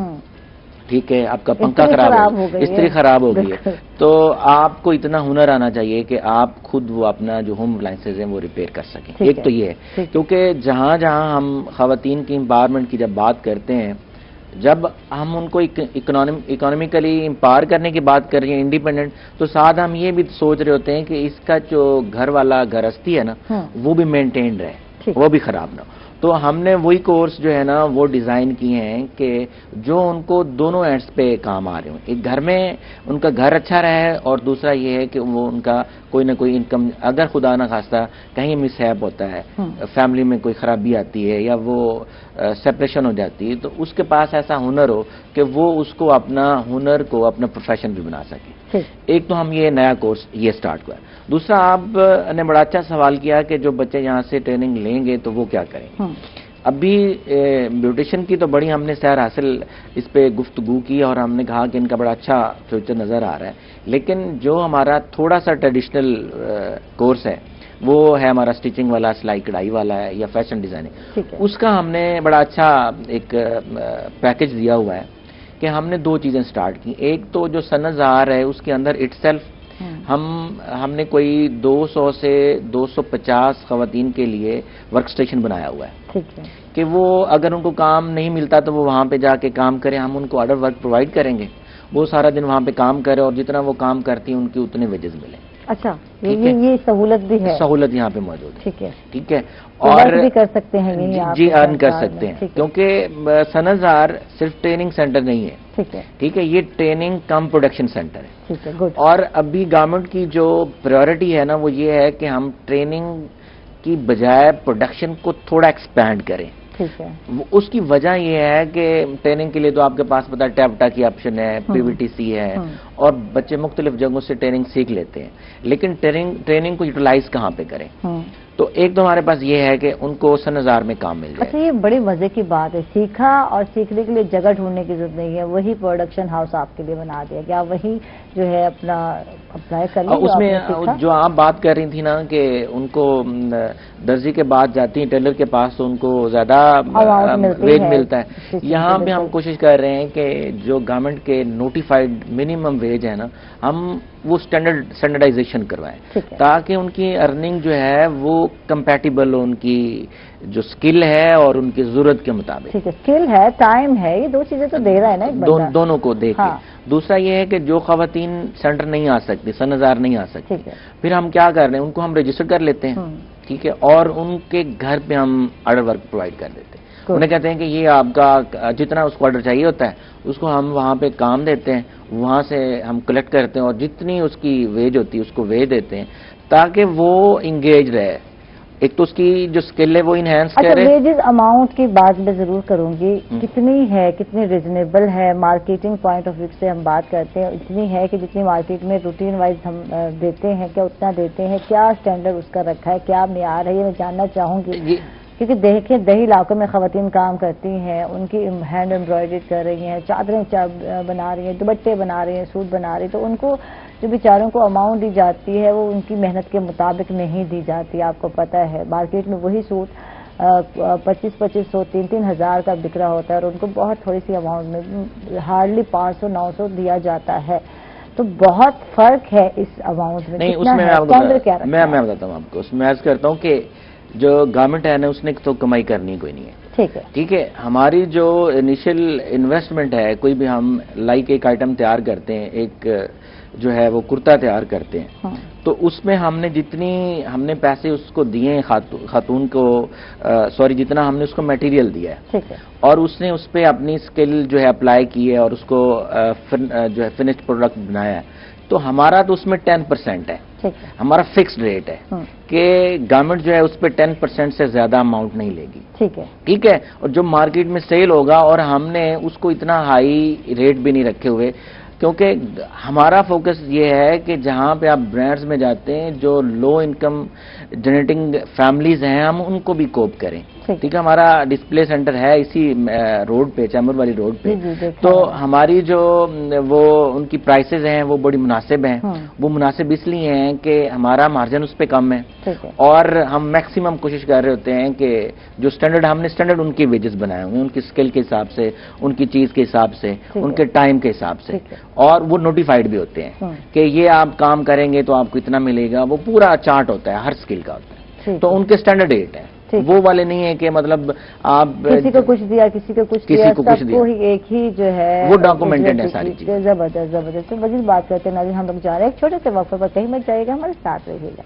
Speaker 2: ٹھیک ہے، آپ کا پنکھا خراب ہو گیا، استری خراب ہو گئی ہے، تو آپ کو اتنا ہنر آنا چاہیے کہ آپ خود وہ اپنا جو ہوم اپلائنسز ہیں وہ ریپیئر کر سکیں. ایک تو یہ ہے، کیونکہ جہاں ہم خواتین کی امپاورمنٹ کی جب بات کرتے ہیں، جب ہم ان کو اکنامیکلی امپاور کرنے کی بات کر رہے ہیں، انڈیپینڈنٹ، تو ساتھ ہم یہ بھی سوچ رہے ہوتے ہیں کہ اس کا جو گھر والا گرہستی ہے نا وہ بھی مینٹینڈ رہے، وہ بھی خراب نہ ہو. تو ہم نے وہی کورس جو ہے نا وہ ڈیزائن کیے ہیں کہ جو ان کو دونوں اینڈز پہ کام آ رہے ہوں. ایک گھر میں ان کا گھر اچھا رہے، اور دوسرا یہ ہے کہ وہ ان کا کوئی نہ کوئی انکم، اگر خدا نہ خواستہ کہیں مس ہیپ ہوتا ہے، فیملی میں کوئی خرابی آتی ہے یا وہ سپریشن ہو جاتی ہے، تو اس کے پاس ایسا ہنر ہو کہ وہ اس کو اپنا ہنر کو اپنا پروفیشن بھی بنا سکے. ایک تو ہم یہ نیا کورس یہ سٹارٹ ہوا. دوسرا آپ نے بڑا اچھا سوال کیا کہ جو بچے یہاں سے ٹریننگ لیں گے تو وہ کیا کریں. ابھی بیوٹیشین کی تو بڑی ہم نے سیر حاصل اس پہ گفتگو کی، اور ہم نے کہا کہ ان کا بڑا اچھا فیوچر نظر آ رہا ہے. لیکن جو ہمارا تھوڑا سا ٹریڈیشنل کورس ہے وہ ہے ہمارا اسٹیچنگ والا، سلائی کڑھائی والا ہے، یا فیشن ڈیزائننگ. اس کا ہم نے بڑا اچھا ایک پیکج دیا ہوا ہے کہ ہم نے 2 چیزیں سٹارٹ کی. ایک تو جو سنہزار ہے اس کے اندر اٹ سیلف ہم نے کوئی 200 سے 250 خواتین کے لیے ورک اسٹیشن بنایا ہوا ہے کہ وہ اگر ان کو کام نہیں ملتا تو وہ وہاں پہ جا کے کام کریں. ہم ان کو آرڈر ورک پرووائڈ کریں گے، وہ سارا دن وہاں پہ کام کرے، اور جتنا وہ کام کرتی ہیں ان کی اتنے ویجز ملیں.
Speaker 1: اچھا، یہ سہولت بھی ہے،
Speaker 2: سہولت یہاں پہ موجود ہے. ٹھیک ہے،
Speaker 1: اور بھی کر سکتے ہیں
Speaker 2: جی ارن کر سکتے ہیں، کیونکہ سنہزار صرف ٹریننگ سینٹر نہیں ہے. ٹھیک ہے، یہ ٹریننگ کم پروڈکشن سینٹر ہے. اور ابھی گورنمنٹ کی جو پریورٹی ہے نا وہ یہ ہے کہ ہم ٹریننگ کی بجائے پروڈکشن کو تھوڑا ایکسپینڈ کریں. اس کی وجہ یہ ہے کہ ٹریننگ کے لیے تو آپ کے پاس پتا ٹیپٹا کی آپشن ہے، PVTC ہے، اور بچے مختلف جگہوں سے ٹریننگ سیکھ لیتے ہیں. لیکن ٹریننگ کو یوٹیلائز کہاں پہ کریں؟ تو ایک تو ہمارے پاس یہ ہے کہ ان کو 100,000 میں کام مل جائے.
Speaker 1: اچھا یہ بڑی مزے کی بات ہے، سیکھا اور سیکھنے کے لیے جگہ ڈھونڈنے کی ضرورت نہیں ہے، وہی پروڈکشن ہاؤس آپ کے لیے بنا دیا گیا، وہی جو ہے اپنا اپلائی کر لیا.
Speaker 2: اس میں جو آپ بات کر رہی تھی نا کہ ان کو درزی کے بعد جاتی ہیں ٹیلر کے پاس تو ان کو زیادہ ویج ملتا ہے. یہاں پہ ہم کوشش کر رہے ہیں کہ جو گورنمنٹ کے نوٹیفائڈ منیمم ویج ہے نا، ہم وہ اسٹینڈرڈائزیشن کروائیں تاکہ ان کی ارننگ جو ہے وہ کمپیٹیبل ہو ان کی جو سکل ہے اور ان کی ضرورت کے مطابق.
Speaker 1: ٹھیک ہے، سکل ہے، ٹائم ہے، یہ دو چیزیں تو دے رہا ہے نا ایک بندہ.
Speaker 2: دونوں کو دے کے. دوسرا یہ ہے کہ جو خواتین سینٹر نہیں آ سکتی، 100,000 نہیں آ سکتی، پھر ہم کیا کر رہے ہیں، ان کو ہم رجسٹر کر لیتے ہیں، ٹھیک ہے، اور ان کے گھر پہ ہم آرڈر ورک پرووائڈ کر دیتے ہیں. انہیں کہتے ہیں کہ یہ آپ کا جتنا اس کو آرڈر چاہیے ہوتا ہے اس کو ہم وہاں پہ کام دیتے ہیں، وہاں سے ہم کلیکٹ کرتے ہیں اور جتنی اس کی ویج ہوتی ہے اس کو ویج دیتے ہیں تاکہ وہ انگیج رہے. ایک تو اس کی جو سکل ہے وہ انہینس کرے.
Speaker 1: اچھا ویجز اماؤنٹ کی بات میں ضرور کروں گی، کتنی ہے، کتنی ریزنیبل ہے؟ مارکیٹنگ پوائنٹ آف ویو سے ہم بات کرتے ہیں، اتنی ہے کہ جتنی مارکیٹ میں روٹین وائز ہم دیتے ہیں کیا اتنا دیتے ہیں؟ کیا اسٹینڈرڈ اس کا رکھا ہے، کیا معیار ہے، یہ میں جاننا چاہوں گی. کیونکہ دیکھیں دیہی علاقوں میں خواتین کام کرتی ہیں، ان کی ہینڈ امبرائڈری کر رہی ہیں، چادریں بنا رہی ہیں، دوپٹے بنا رہی ہیں، سوٹ بنا رہی ہیں، تو ان کو جو بیچاروں کو اماؤنٹ دی جاتی ہے وہ ان کی محنت کے مطابق نہیں دی جاتی. آپ کو پتہ ہے مارکیٹ میں وہی سوٹ 2500 3,000 کا بک رہا ہوتا ہے اور ان کو بہت تھوڑی سی اماؤنٹ میں ہارڈلی 500-900 دیا جاتا ہے. تو بہت فرق ہے اس اماؤنٹ میں.
Speaker 2: نہیں اس میں میں بتاتا ہوں آپ کو، اس میں عرض کرتا ہوں کہ جو گورنمنٹ ہے نا اس نے تو کمائی کرنی کوئی نہیں ہے. ٹھیک ہے، ہماری جو انیشل انویسٹمنٹ ہے، کوئی بھی ہم لائک ایک آئٹم تیار کرتے ہیں، ایک جو ہے وہ کرتا تیار کرتے ہیں، تو اس میں ہم نے پیسے اس کو دیے ہیں خاتون کو، جتنا ہم نے اس کو میٹیریل دیا ہے اور اس نے اس پہ اپنی سکل جو ہے اپلائی کی ہے اور اس کو جو ہے فنشڈ پروڈکٹ بنایا ہے، تو ہمارا تو اس میں 10% ہے، ہمارا فکسڈ ریٹ ہے کہ گورنمنٹ جو ہے اس پہ 10% سے زیادہ اماؤنٹ نہیں لے گی. ٹھیک ہے، اور جو مارکیٹ میں سیل ہوگا، اور ہم نے اس کو اتنا ہائی ریٹ بھی نہیں رکھے ہوئے کیونکہ ہمارا فوکس یہ ہے کہ جہاں پہ آپ برانڈز میں جاتے ہیں جو لو انکم جنریٹنگ فیملیز ہیں ہم ان کو بھی کوپ کریں. ٹھیک ہے، ہمارا ڈسپلے سینٹر ہے اسی روڈ پہ، چیمبر والی روڈ پہ، تو ہماری جو وہ ان کی پرائسز ہیں وہ بڑی مناسب ہیں. وہ مناسب اس لیے ہیں کہ ہمارا مارجن اس پہ کم ہے اور ہم میکسیمم کوشش کر رہے ہوتے ہیں کہ جو اسٹینڈرڈ ہم نے اسٹینڈرڈ ان کی ویجز بنائے ہوئے ہیں، ان کی اسکل کے حساب سے، ان کی چیز کے حساب سے، ان کے ٹائم کے حساب سے، اور وہ نوٹیفائڈ بھی ہوتے ہیں کہ یہ آپ کام کریں گے تو آپ کو اتنا ملے گا. وہ پورا چارٹ ہوتا ہے، ہر اسکل کا ہوتا ہے، تو ان کے اسٹینڈرڈ ریٹ ہے. وہ والے نہیں ہے کہ مطلب آپ
Speaker 1: کسی کو کچھ دیا، کسی کو کچھ دیا، سب کو ہی ایک ہی جو ہے
Speaker 2: وہ ڈاکومنٹڈ ہے ساری چیزیں.
Speaker 1: زبردست. مزید بات کرتے ہیں ناظرین، ہم لوگ جا رہے ہیں ایک چھوٹے سے وقفے پر، کہیں مت جائے گا، ہمارے ساتھ رہیے گا.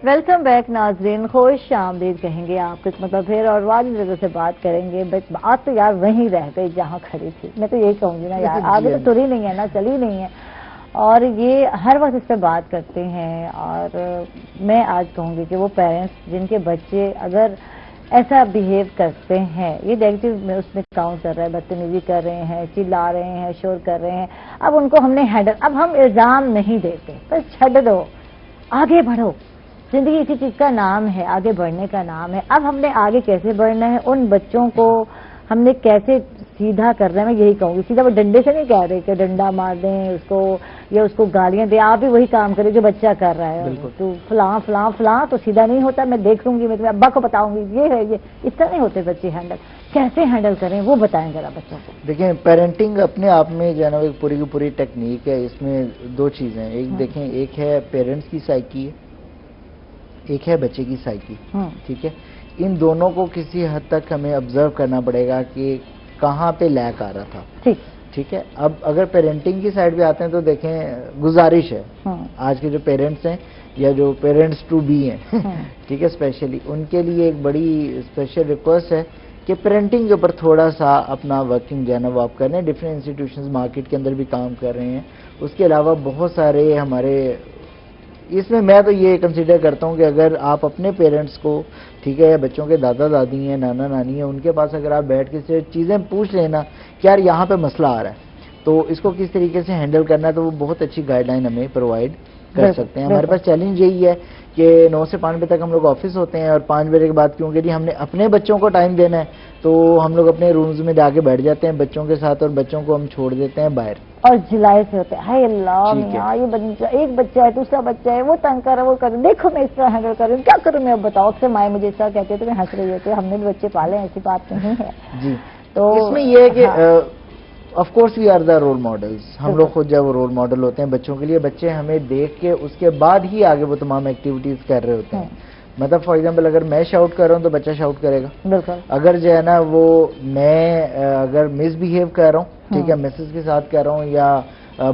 Speaker 1: ویلکم بیک ناظرین، خوش آمدید کہیں گے آپ کو مطلب پھر، اور واجب جگہ سے بات کریں گے. بات تو یار وہیں رہ گئی جہاں کھڑی تھی، میں تو یہی کہوں گی نا یار، آگے تو تری نہیں ہے نا، چلی نہیں ہے، اور یہ ہر وقت اس پہ بات کرتے ہیں. اور میں آج کہوں گی کہ وہ پیرنٹس جن کے بچے اگر ایسا بیہیو کرتے ہیں، یہ نیگیٹو میں اس میں کاؤنٹ کر رہا ہے، بدتمیزی کر رہے ہیں، چلا رہے ہیں، شور کر رہے ہیں، اب ان کو ہم نے ہینڈل، اب ہم الزام نہیں دیتے، بس چھڈ دو، آگے بڑھو. زندگی اسی چیز کا نام ہے، آگے بڑھنے کا نام ہے. اب ہم نے آگے کیسے بڑھنا ہے، ان بچوں کو ہم نے کیسے سیدھا کرنا ہے، میں یہی کہوں گی. سیدھا وہ ڈنڈے سے نہیں کہہ رہے کہ ڈنڈا مار دیں اس کو یا اس کو گالیاں دیں، آپ بھی وہی کام کریں جو بچہ کر رہا ہے. تو فلاں فلاں فلاں تو سیدھا نہیں ہوتا، میں دیکھ لوں گی، میں تمہیں ابا کو بتاؤں گی، یہ ہے، یہ اس طرح نہیں ہوتے بچے ہینڈل. کیسے ہینڈل کریں وہ بتائیں ذرا بچوں کو.
Speaker 3: دیکھیں پیرنٹنگ اپنے آپ میں جو ہے نا ایک پوری کی پوری ٹیکنیک ہے. اس میں دو چیزیں ہیں، ایک دیکھیں، ایک ہے پیرنٹس کی سائیکی ہے، ایک ہے بچے کی سائیکی. ٹھیک ہے، ان دونوں کو کسی حد تک ہمیں آبزرو کرنا پڑے گا کہ کہاں پہ لیک آ رہا تھا. ٹھیک ہے، اب اگر پیرنٹنگ کی سائڈ پہ آتے ہیں تو دیکھیں گزارش ہے آج کے جو پیرنٹس ہیں یا جو پیرنٹس ٹو بی ہیں، ٹھیک ہے، اسپیشلی ان کے لیے ایک بڑی اسپیشل ریکویسٹ ہے کہ پیرنٹنگ کے اوپر تھوڑا سا اپنا ورکنگ جو ہے نا وہ آپ کر رہے ہیں. ڈفرینٹ انسٹیٹیوشنز مارکیٹ کے اندر بھی کام کر رہے ہیں. اس کے علاوہ بہت سارے ہمارے اس میں تو یہ کنسیڈر کرتا ہوں کہ اگر آپ اپنے پیرنٹس کو، ٹھیک ہے، بچوں کے دادا دادی ہیں، نانا نانی ہیں، ان کے پاس اگر آپ بیٹھ کے چیزیں پوچھ لینا کہ یار یہاں پہ مسئلہ آ رہا ہے، تو اس کو کس طریقے سے ہینڈل کرنا ہے، تو وہ بہت اچھی گائیڈ لائن ہمیں پرووائڈ کر سکتے ہیں. ہمارے پاس چیلنج یہی ہے کہ 9 سے 5 بجے تک ہم لوگ آفس ہوتے ہیں، اور 5 بجے کے بعد کیونکہ جی ہم نے اپنے بچوں کو ٹائم دینا ہے تو ہم لوگ اپنے رومز میں جا کے بیٹھ جاتے ہیں بچوں کے ساتھ، اور بچوں کو ہم چھوڑ دیتے ہیں باہر.
Speaker 1: اور جلائے سے ہوتے ہیں، ہائے اللہ میاں یہ بچہ، ایک بچہ ہے دوسرا بچہ ہے، وہ تنگ کر رہا ہے وہ کر رہا ہے، دیکھو میں اس طرح ہینڈل کر رہی ہوں، کیا کروں میں اب بتاؤ. اکثر مائیں مجھے اس طرح کہتے ہیں تو میں ہنس رہی ہوتی ہوں، ہم نے بھی بچے پالے ہیں، ایسی بات نہیں ہے.
Speaker 3: جی
Speaker 1: تو
Speaker 3: اس میں یہ ہے کہ of course we are the role models, ہم لوگ خود جو رول ماڈل ہوتے ہیں بچوں کے لیے. بچے ہمیں دیکھ کے اس کے بعد ہی آگے وہ تمام ایکٹیویٹیز کر رہے ہوتے ہیں. مطلب فار ایگزامپل اگر میں شاؤٹ کر رہا ہوں تو بچہ شاؤٹ کرے گا. بالکل. اگر جو ہے نا وہ میں اگر مس بہیو کر رہا ہوں، ٹھیک ہے، مسز کے ساتھ کر رہا ہوں یا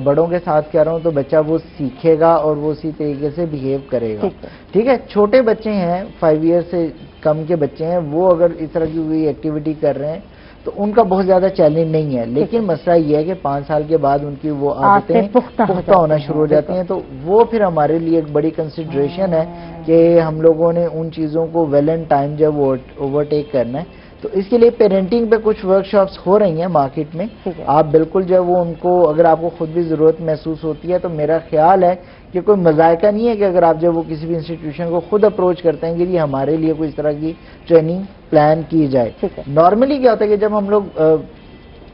Speaker 3: بڑوں کے ساتھ کر رہا ہوں، تو بچہ وہ سیکھے گا اور وہ اسی طریقے سے بہیو کرے گا. ٹھیک ہے. چھوٹے بچے ہیں، 5 ایئر سے کم کے بچے ہیں، وہ اگر اس طرح کی کوئی ایکٹیویٹی کر رہے ہیں تو ان کا بہت زیادہ چیلنج نہیں ہے. لیکن مسئلہ یہ ہے کہ 5 سال کے بعد ان کی وہ عادتیں پختہ ہونا شروع ہو جاتی ہیں، تو وہ پھر ہمارے لیے ایک بڑی کنسیڈریشن ہے کہ ہم لوگوں نے ان چیزوں کو ویل اینڈ ٹائم جب اوورٹیک کرنا ہے. تو اس کے لیے پیرنٹنگ پہ کچھ ورک شاپس ہو رہی ہیں مارکیٹ میں. آپ بالکل جب وہ ان کو، اگر آپ کو خود بھی ضرورت محسوس ہوتی ہے تو میرا خیال ہے کہ کوئی مذائقہ نہیں ہے کہ اگر آپ جب وہ کسی بھی انسٹیٹیوشن کو خود اپروچ کرتے ہیں کہ یہ ہمارے لیے کوئی اس طرح کی ٹریننگ پلان کی جائے. نارملی کیا ہوتا ہے کہ جب ہم لوگ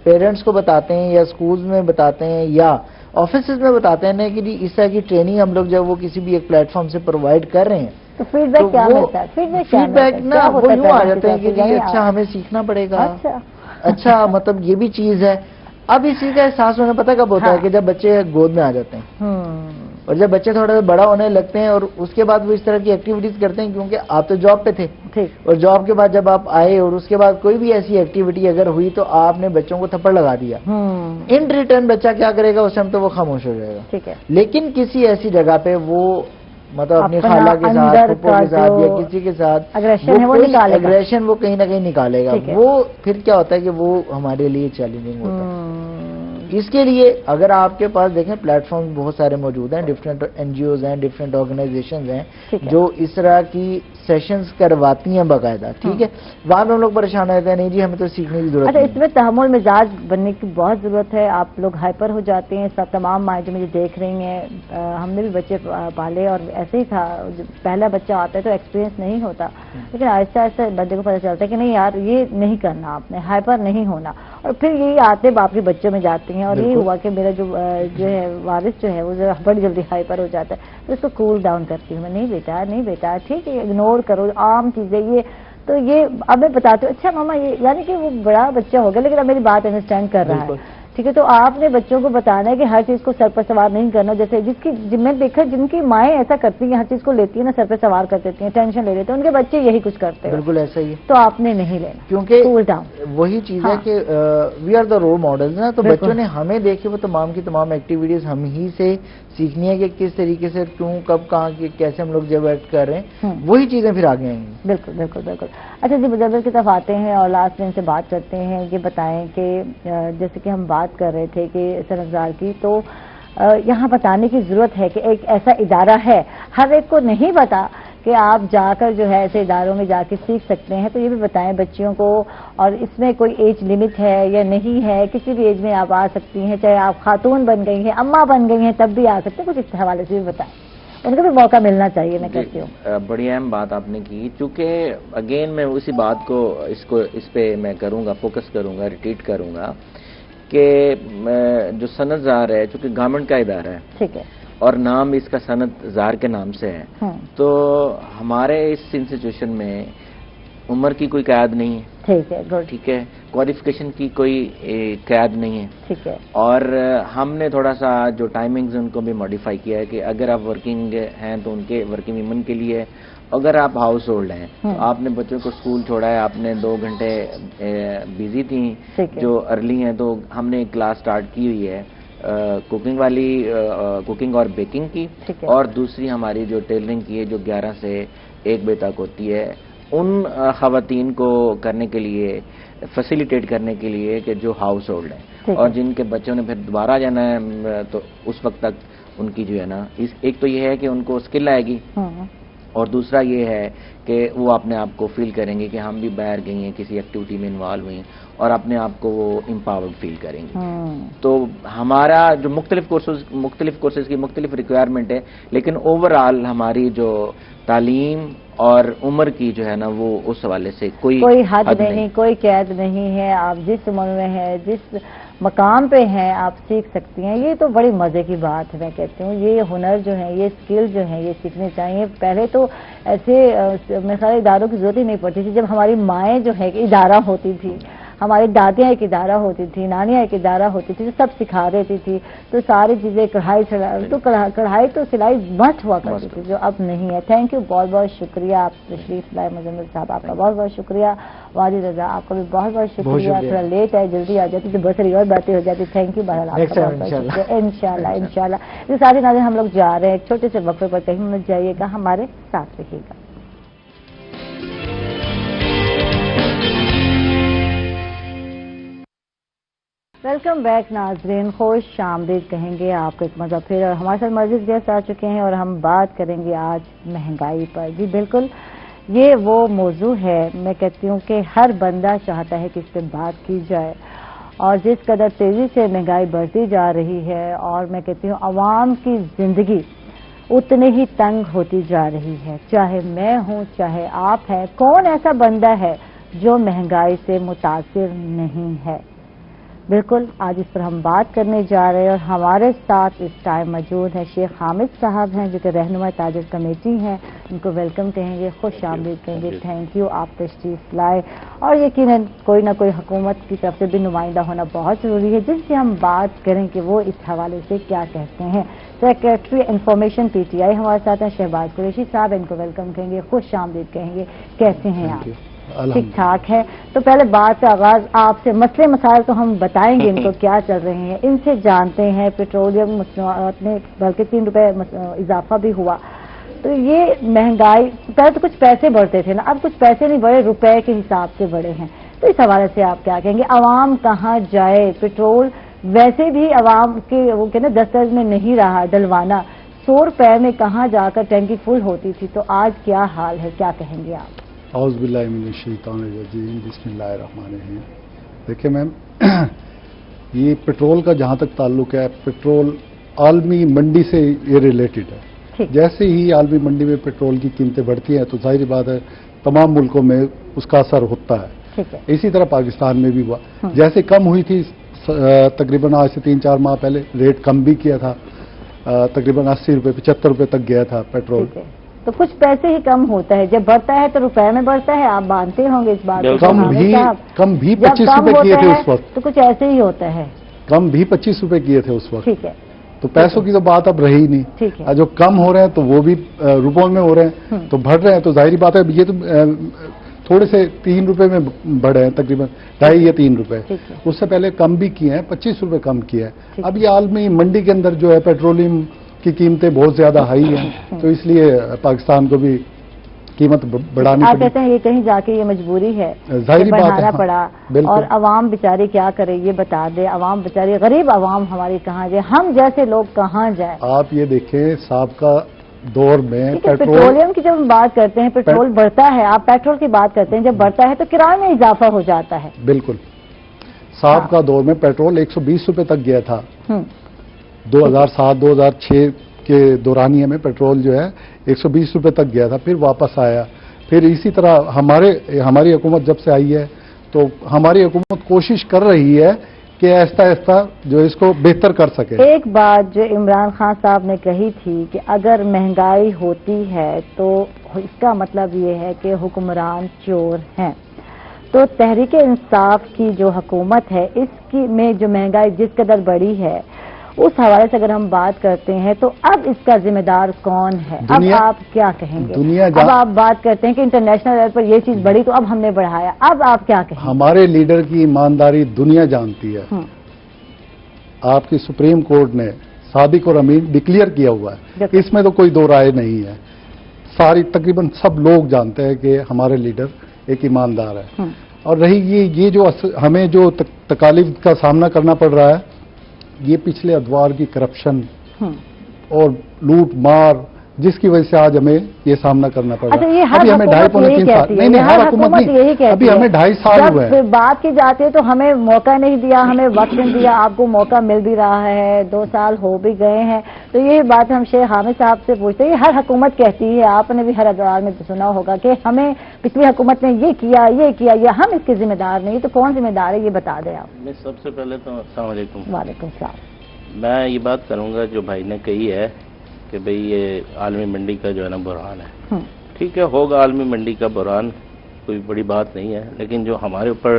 Speaker 3: پیرنٹس کو بتاتے ہیں یا اسکولز میں بتاتے ہیں یا آفیسز میں بتاتے ہیں کہ جی اس طرح کی ٹریننگ ہم لوگ جب وہ کسی بھی ایک پلیٹ فارم سے پرووائڈ کر رہے ہیں
Speaker 1: تو فیڈ بیک کیا ملتا ہے؟
Speaker 3: فیڈ بیک نا وہ یوں آ جاتے ہیں کہ جی اچھا ہمیں سیکھنا پڑے گا، اچھا مطلب یہ بھی چیز ہے. اب اس چیز کا احساس ہونا پتہ کب ہوتا ہے کہ جب بچے گود میں آ جاتے ہیں، اور جب بچے تھوڑا سا بڑا ہونے لگتے ہیں اور اس کے بعد وہ اس طرح کی ایکٹیویٹیز کرتے ہیں. کیونکہ آپ تو جاب پہ تھے اور جاب کے بعد جب آپ آئے اور اس کے بعد کوئی بھی ایسی ایکٹیویٹی اگر ہوئی تو آپ نے بچوں کو تھپڑ لگا دیا. ان ریٹرن بچہ کیا کرے گا اس ٹائم؟ تو وہ خاموش ہو جائے گا. لیکن کسی ایسی جگہ پہ وہ مطلب اپنی خالہ کے ساتھ، پھپھو کے ساتھ یا کسی کے ساتھ اگریشن وہ کہیں نہ کہیں نکالے گا. وہ پھر کیا ہوتا ہے کہ وہ ہمارے لیے چیلنجنگ ہوتا ہے. اس کے لیے اگر آپ کے پاس دیکھیں پلیٹ فارم بہت سارے موجود ہیں، ڈفرینٹ این جی اوز ہیں، ڈفرینٹ آرگنائزیشنز ہیں جو اس طرح کی سیشنز کرواتی ہیں باقاعدہ. ٹھیک ہے. وہاں پہ ہم لوگ پریشان ہوتے ہیں، نہیں جی ہمیں تو سیکھنے کی ضرورت ہے.
Speaker 1: اس میں تحمل مزاج بننے کی بہت ضرورت ہے. آپ لوگ ہائپر ہو جاتے ہیں. سب تمام مائیں جو مجھے دیکھ رہی ہیں، ہم نے بھی بچے پالے اور ایسے ہی تھا. پہلا بچہ آتا ہے تو ایکسپیرینس نہیں ہوتا، لیکن آہستہ آہستہ بندے کو پتہ چلتا ہے کہ نہیں یار یہ نہیں کرنا، آپ نے ہائپر نہیں ہونا. اور پھر یہی آتے باپ کے بچوں میں جاتی ہیں. اور یہ ہوا کہ میرا جو ہے وارث جو ہے وہ بڑی جلدی ہائپر ہو جاتا ہے، تو اس کو کول ڈاؤن کرتی ہوں میں. نہیں بیٹا ٹھیک ہے، اگنور کرو، عام چیزیں یہ. تو یہ اب میں بتاتی ہوں، اچھا ماما یہ یعنی کہ وہ بڑا بچہ ہو گیا لیکن اب میری بات انڈرسٹینڈ کر رہا ہے. ٹھیک ہے. تو آپ نے بچوں کو بتانا ہے کہ ہر چیز کو سر پر سوار نہیں کرنا. جیسے میں دیکھا جن کی مائیں ایسا کرتی ہیں، ہر چیز کو لیتی ہیں نا سر پہ سوار کر دیتی ہیں، ٹینشن لے لیتے ہیں، ان کے بچے یہی کچھ کرتے ہیں. بالکل ایسا ہی. تو آپ نے نہیں لینا،
Speaker 3: کیونکہ وہی چیز ہے کہ we are the role models نا. تو بچوں نے ہمیں دیکھ کے وہ تمام کی تمام ایکٹیویٹیز ہم ہی سے سیکھنی ہے کہ کس طریقے سے، کیوں، کب، کہاں، کیسے ہم لوگ جب ایکٹ کر رہے ہیں، وہی چیزیں پھر آگے آئیں گی.
Speaker 1: بالکل بالکل بالکل. اچھا جی، مجدد کی طرف آتے ہیں اور لاسٹ میں ان سے بات کرتے ہیں. یہ بتائیں کہ جیسے کہ ہم بات کر رہے تھے کہ سنفزار کی، تو یہاں بتانے کی ضرورت ہے کہ ایک ایسا ادارہ ہے، ہر ایک کو نہیں پتا کہ آپ جا کر جو ہے ایسے اداروں میں جا کے سیکھ سکتے ہیں. تو یہ بھی بتائیں بچیوں کو، اور اس میں کوئی ایج لمٹ ہے یا نہیں ہے؟ کسی بھی ایج میں آپ آ سکتی ہیں، چاہے آپ خاتون بن گئی ہیں، اماں بن گئی ہیں، تب بھی آ سکتے ہیں. کچھ اس حوالے سے بھی بتائیں، ان کو بھی موقع ملنا چاہیے. میں کہتی ہوں
Speaker 2: بڑی اہم بات آپ نے کی. چونکہ اگین میں اسی بات کو اس پہ میں کروں گا، فوکس کروں گا، ریپیٹ کروں گا کہ جو صنعت زار ہے چونکہ گورنمنٹ کا ادارہ ہے، ٹھیک ہے، اور نام اس کا صنعت زار کے نام سے ہے، تو ہمارے اس انسٹیٹیوشن میں عمر کی کوئی قید نہیں ہے. ٹھیک ہے، ٹھیک ہے. کوالیفیکیشن کی کوئی قید نہیں ہے. ٹھیک ہے. اور ہم نے تھوڑا سا جو ٹائمنگز ان کو بھی ماڈیفائی کیا ہے کہ اگر آپ ورکنگ ہیں تو ان کے ورکنگ ویمن کے لیے، اگر آپ ہاؤس ہولڈ ہیں تو آپ نے بچوں کو اسکول چھوڑا ہے، آپ نے 2 گھنٹے بیزی تھیں جو ارلی ہیں، تو ہم نے ایک کلاس سٹارٹ کی ہوئی ہے کوکنگ والی، کوکنگ اور بیکنگ کی، اور دوسری ہماری جو ٹیلرنگ کی ہے جو 11 سے 1 بجے تک ہوتی ہے. ان خواتین کو کرنے کے لیے، فیسیلیٹیٹ کرنے کے لیے کہ جو ہاؤس ہولڈ ہیں اور جن کے بچوں نے پھر دوبارہ جانا ہے، تو اس وقت تک ان کی جو ہے نا، ایک تو یہ ہے کہ ان کو اسکل آئے گی اور دوسرا یہ ہے کہ وہ اپنے آپ کو فیل کریں گے کہ ہم بھی باہر گئی ہیں، کسی ایکٹیویٹی میں انوالو ہوئی اور اپنے آپ کو وہ امپاورڈ فیل کریں گے. تو ہمارا جو مختلف کورسز کی مختلف ریکوائرمنٹ ہے، لیکن اوور آل ہماری جو تعلیم اور عمر کی جو ہے نا وہ اس حوالے سے کوئی
Speaker 1: حد نہیں، کوئی قید نہیں ہے. آپ جس عمر میں ہیں، جس مقام پہ ہیں، آپ سیکھ سکتی ہیں. یہ تو بڑی مزے کی بات ہے. میں کہتی ہوں یہ ہنر جو ہے، یہ اسکل جو ہے، یہ سیکھنے چاہیے. پہلے تو ایسے میرے خیال اداروں کی ضرورت ہی نہیں پڑتی تھی. جب ہماری مائیں جو ہے ادارہ ہوتی تھی، ہماری دادیاں ایک ادارہ ہوتی تھی، نانیاں ایک ادارہ ہوتی تھی، سب سکھا دیتی تھی. تو ساری چیزیں کڑھائی تو سلائی مست ہوا کرتی تھی، جو اب نہیں ہے. تھینک یو، بہت بہت شکریہ. آپ تشریف لائے مزمل صاحب، آپ کا بہت بہت شکریہ. واجد رضا آپ کا بھی بہت بہت شکریہ. تھوڑا لیٹ ہے، جلدی آ جاتی تو بہت ساری اور باتیں ہو جاتی. تھینک یو بہرحال آپ کا بہت بہت شکریہ. انشاءاللہ. یہ سارے ناظرین ہم لوگ جا رہے ہیں ایک چھوٹے سے وقفے پر. کہیں مت جائیے گا، ہمارے ساتھ رہیے گا. ویلکم بیک ناظرین، خوش آمدید کہیں گے آپ کو ایک مرتبہ پھر. اور ہمارے ساتھ مزید گیسٹ آ چکے ہیں اور ہم بات کریں گے آج مہنگائی پر. جی بالکل، یہ وہ موضوع ہے میں کہتی ہوں کہ ہر بندہ چاہتا ہے کہ اس پہ بات کی جائے. اور جس قدر تیزی سے مہنگائی بڑھتی جا رہی ہے اور میں کہتی ہوں عوام کی زندگی اتنی ہی تنگ ہوتی جا رہی ہے. چاہے میں ہوں، چاہے آپ ہیں، کون ایسا بندہ ہے جو مہنگائی سے متاثر نہیں ہے؟ بالکل آج اس پر ہم بات کرنے جا رہے ہیں. اور ہمارے ساتھ اس ٹائم موجود ہیں شیخ حامد صاحب ہیں جو کہ رہنما تاجر کمیٹی ہیں. ان کو ویلکم کہیں گے، خوش آمدید کہیں گے. تھینک یو، آپ تشریف لائے. اور یقیناً کوئی نہ کوئی حکومت کی طرف سے بھی نمائندہ ہونا بہت ضروری ہے جن سے ہم بات کریں کہ وہ اس حوالے سے کیا کہتے ہیں. Secretary information P T I ہمارے ساتھ ہیں شہباز قریشی صاحب. ان کو ویلکم کہیں گے، خوش آمدید کہیں گے. کیسے ہیں آپ؟ ٹھیک ٹھاک ہے. تو پہلے بات کا آغاز آپ سے، مسئلے مسائل تو ہم بتائیں گے ان کو کیا چل رہے ہیں، ان سے جانتے ہیں. پیٹرولیم مصنوعات میں بلکہ 3 روپے اضافہ بھی ہوا. تو یہ مہنگائی، پہلے تو کچھ پیسے بڑھتے تھے نا، اب کچھ پیسے نہیں بڑھے، روپے کے حساب سے بڑھے ہیں. تو اس حوالے سے آپ کیا کہیں گے؟ عوام کہاں جائے؟ پیٹرول ویسے بھی عوام کے وہ کہ نا دسترس میں نہیں رہا ڈلوانا. 100 روپے میں کہاں جا کر ٹینکی فل ہوتی تھی. تو آج کیا حال ہے، کیا کہیں گے آپ؟
Speaker 4: اعوذ باللہ من الشیطان الرجیم، بسم اللہ الرحمن الرحیم. دیکھیں میم، یہ پیٹرول کا جہاں تک تعلق ہے، پیٹرول عالمی منڈی سے یہ ریلیٹڈ ہے. جیسے ہی عالمی منڈی میں پیٹرول کی قیمتیں بڑھتی ہیں تو ظاہری بات ہے تمام ملکوں میں اس کا اثر ہوتا ہے. اسی طرح پاکستان میں بھی ہوا. جیسے کم ہوئی تھی تقریباً آج سے 3-4 ماہ پہلے ریٹ کم بھی کیا تھا، تقریباً 80 روپے 75 روپے تک گیا تھا پیٹرول.
Speaker 1: تو کچھ پیسے ہی کم ہوتا ہے، جب بڑھتا ہے تو روپے میں بڑھتا ہے. آپ مانتے ہوں گے اس بات کو.
Speaker 4: کم بھی 25 روپے کیے تھے اس وقت،
Speaker 1: تو کچھ ایسے ہی ہوتا ہے.
Speaker 4: کم بھی 25 روپے کیے تھے اس وقت.
Speaker 1: ٹھیک ہے.
Speaker 4: تو پیسوں کی تو بات اب رہی نہیں.
Speaker 1: ٹھیک ہے.
Speaker 4: جو کم ہو رہے ہیں تو وہ بھی روپوں میں ہو رہے ہیں تو بڑھ رہے ہیں. تو ظاہری بات ہے یہ تو تھوڑے سے 3 روپے میں بڑھے ہیں، تقریباً 2.5 یا 3 روپے. اس سے پہلے کم بھی کیے ہیں، 25 روپے کم کیا ہے. اب یہ عالمی منڈی کے اندر جو ہے پیٹرولیم کی قیمتیں بہت زیادہ ہائی ہیں، تو اس لیے پاکستان کو بھی قیمت بڑھانی پڑی.
Speaker 1: آپ کہتے ہیں یہ کہیں جا کے یہ مجبوری ہے، بڑھانا پڑا. اور عوام بیچاری کیا کرے یہ بتا دے. عوام بیچاری، غریب عوام ہماری کہاں جائے؟ ہم جیسے لوگ کہاں جائیں؟
Speaker 4: آپ یہ دیکھیں سابقہ دور میں
Speaker 1: پیٹرولیم کی جب ہم بات کرتے ہیں، پیٹرول بڑھتا ہے، آپ پیٹرول کی بات کرتے ہیں، جب بڑھتا ہے تو کرائے میں اضافہ ہو جاتا ہے.
Speaker 4: بالکل. سابقہ دور میں پیٹرول 120 روپے تک گیا تھا. 2007-2006 کے دورانیے میں پیٹرول جو ہے 120 روپے تک گیا تھا، پھر واپس آیا. پھر اسی طرح ہماری حکومت جب سے آئی ہے تو ہماری حکومت کوشش کر رہی ہے کہ آہستہ آہستہ جو اس کو بہتر کر سکے.
Speaker 1: ایک بات جو عمران خان صاحب نے کہی تھی کہ اگر مہنگائی ہوتی ہے تو اس کا مطلب یہ ہے کہ حکمران چور ہیں. تو تحریک انصاف کی جو حکومت ہے اس کی میں جو مہنگائی جس قدر بڑھی ہے اس حوالے سے اگر ہم بات کرتے ہیں تو اب اس کا ذمہ دار کون ہے؟ اب آپ کیا کہیں گے؟ اب آپ بات کرتے ہیں کہ انٹرنیشنل لیول پر یہ چیز بڑھی تو اب ہم نے بڑھایا، اب آپ کیا کہیں گے؟
Speaker 4: ہمارے لیڈر کی ایمانداری دنیا جانتی ہے. آپ کی سپریم کورٹ نے صادق اور امین ڈکلیئر کیا ہوا ہے، اس میں تو کوئی دو رائے نہیں ہے. ساری تقریباً سب لوگ جانتے ہیں کہ ہمارے لیڈر ایک ایماندار ہے. اور رہی یہ جو ہمیں جو تکالیف کا سامنا کرنا پڑ رہا ہے، یہ پچھلے ادوار کی کرپشن اور لوٹ مار جس کی وجہ سے آج ہمیں یہ سامنا کرنا پڑ
Speaker 1: اچھا،
Speaker 4: رہا
Speaker 1: یہ
Speaker 4: ہے.
Speaker 1: ہر
Speaker 4: ابھی ہمیں 2.5 پونے 3 سال نہیں
Speaker 1: ہر
Speaker 4: ہر حکومت
Speaker 1: یہی
Speaker 4: نہیں,
Speaker 1: کہتی
Speaker 4: ابھی ہمیں 2.5 سال ہوئے
Speaker 1: جب
Speaker 4: ہیں.
Speaker 1: بات کی جاتی ہے تو ہمیں موقع نہیں دیا, ہمیں وقت نہیں دیا. آپ کو موقع مل بھی رہا ہے, 2 سال ہو بھی گئے ہیں. تو یہ بات ہم شیخ حامد صاحب سے پوچھتے ہیں. یہ ہر حکومت کہتی ہے, آپ نے بھی ہر ادوار میں سنا ہوگا کہ ہمیں پچھلی حکومت نے یہ کیا, یا ہم اس کے ذمہ دار نہیں. تو کون ذمہ دار ہے, یہ بتا دیں آپ.
Speaker 5: میں سب سے پہلے تو السلام علیکم.
Speaker 1: وعلیکم السلام.
Speaker 5: میں یہ بات کروں گا جو بھائی نے کہی ہے کہ بھئی یہ عالمی منڈی کا جو ہے نا بحران ہے. ٹھیک ہے, ہوگا عالمی منڈی کا بحران, کوئی بڑی بات نہیں ہے. لیکن جو ہمارے اوپر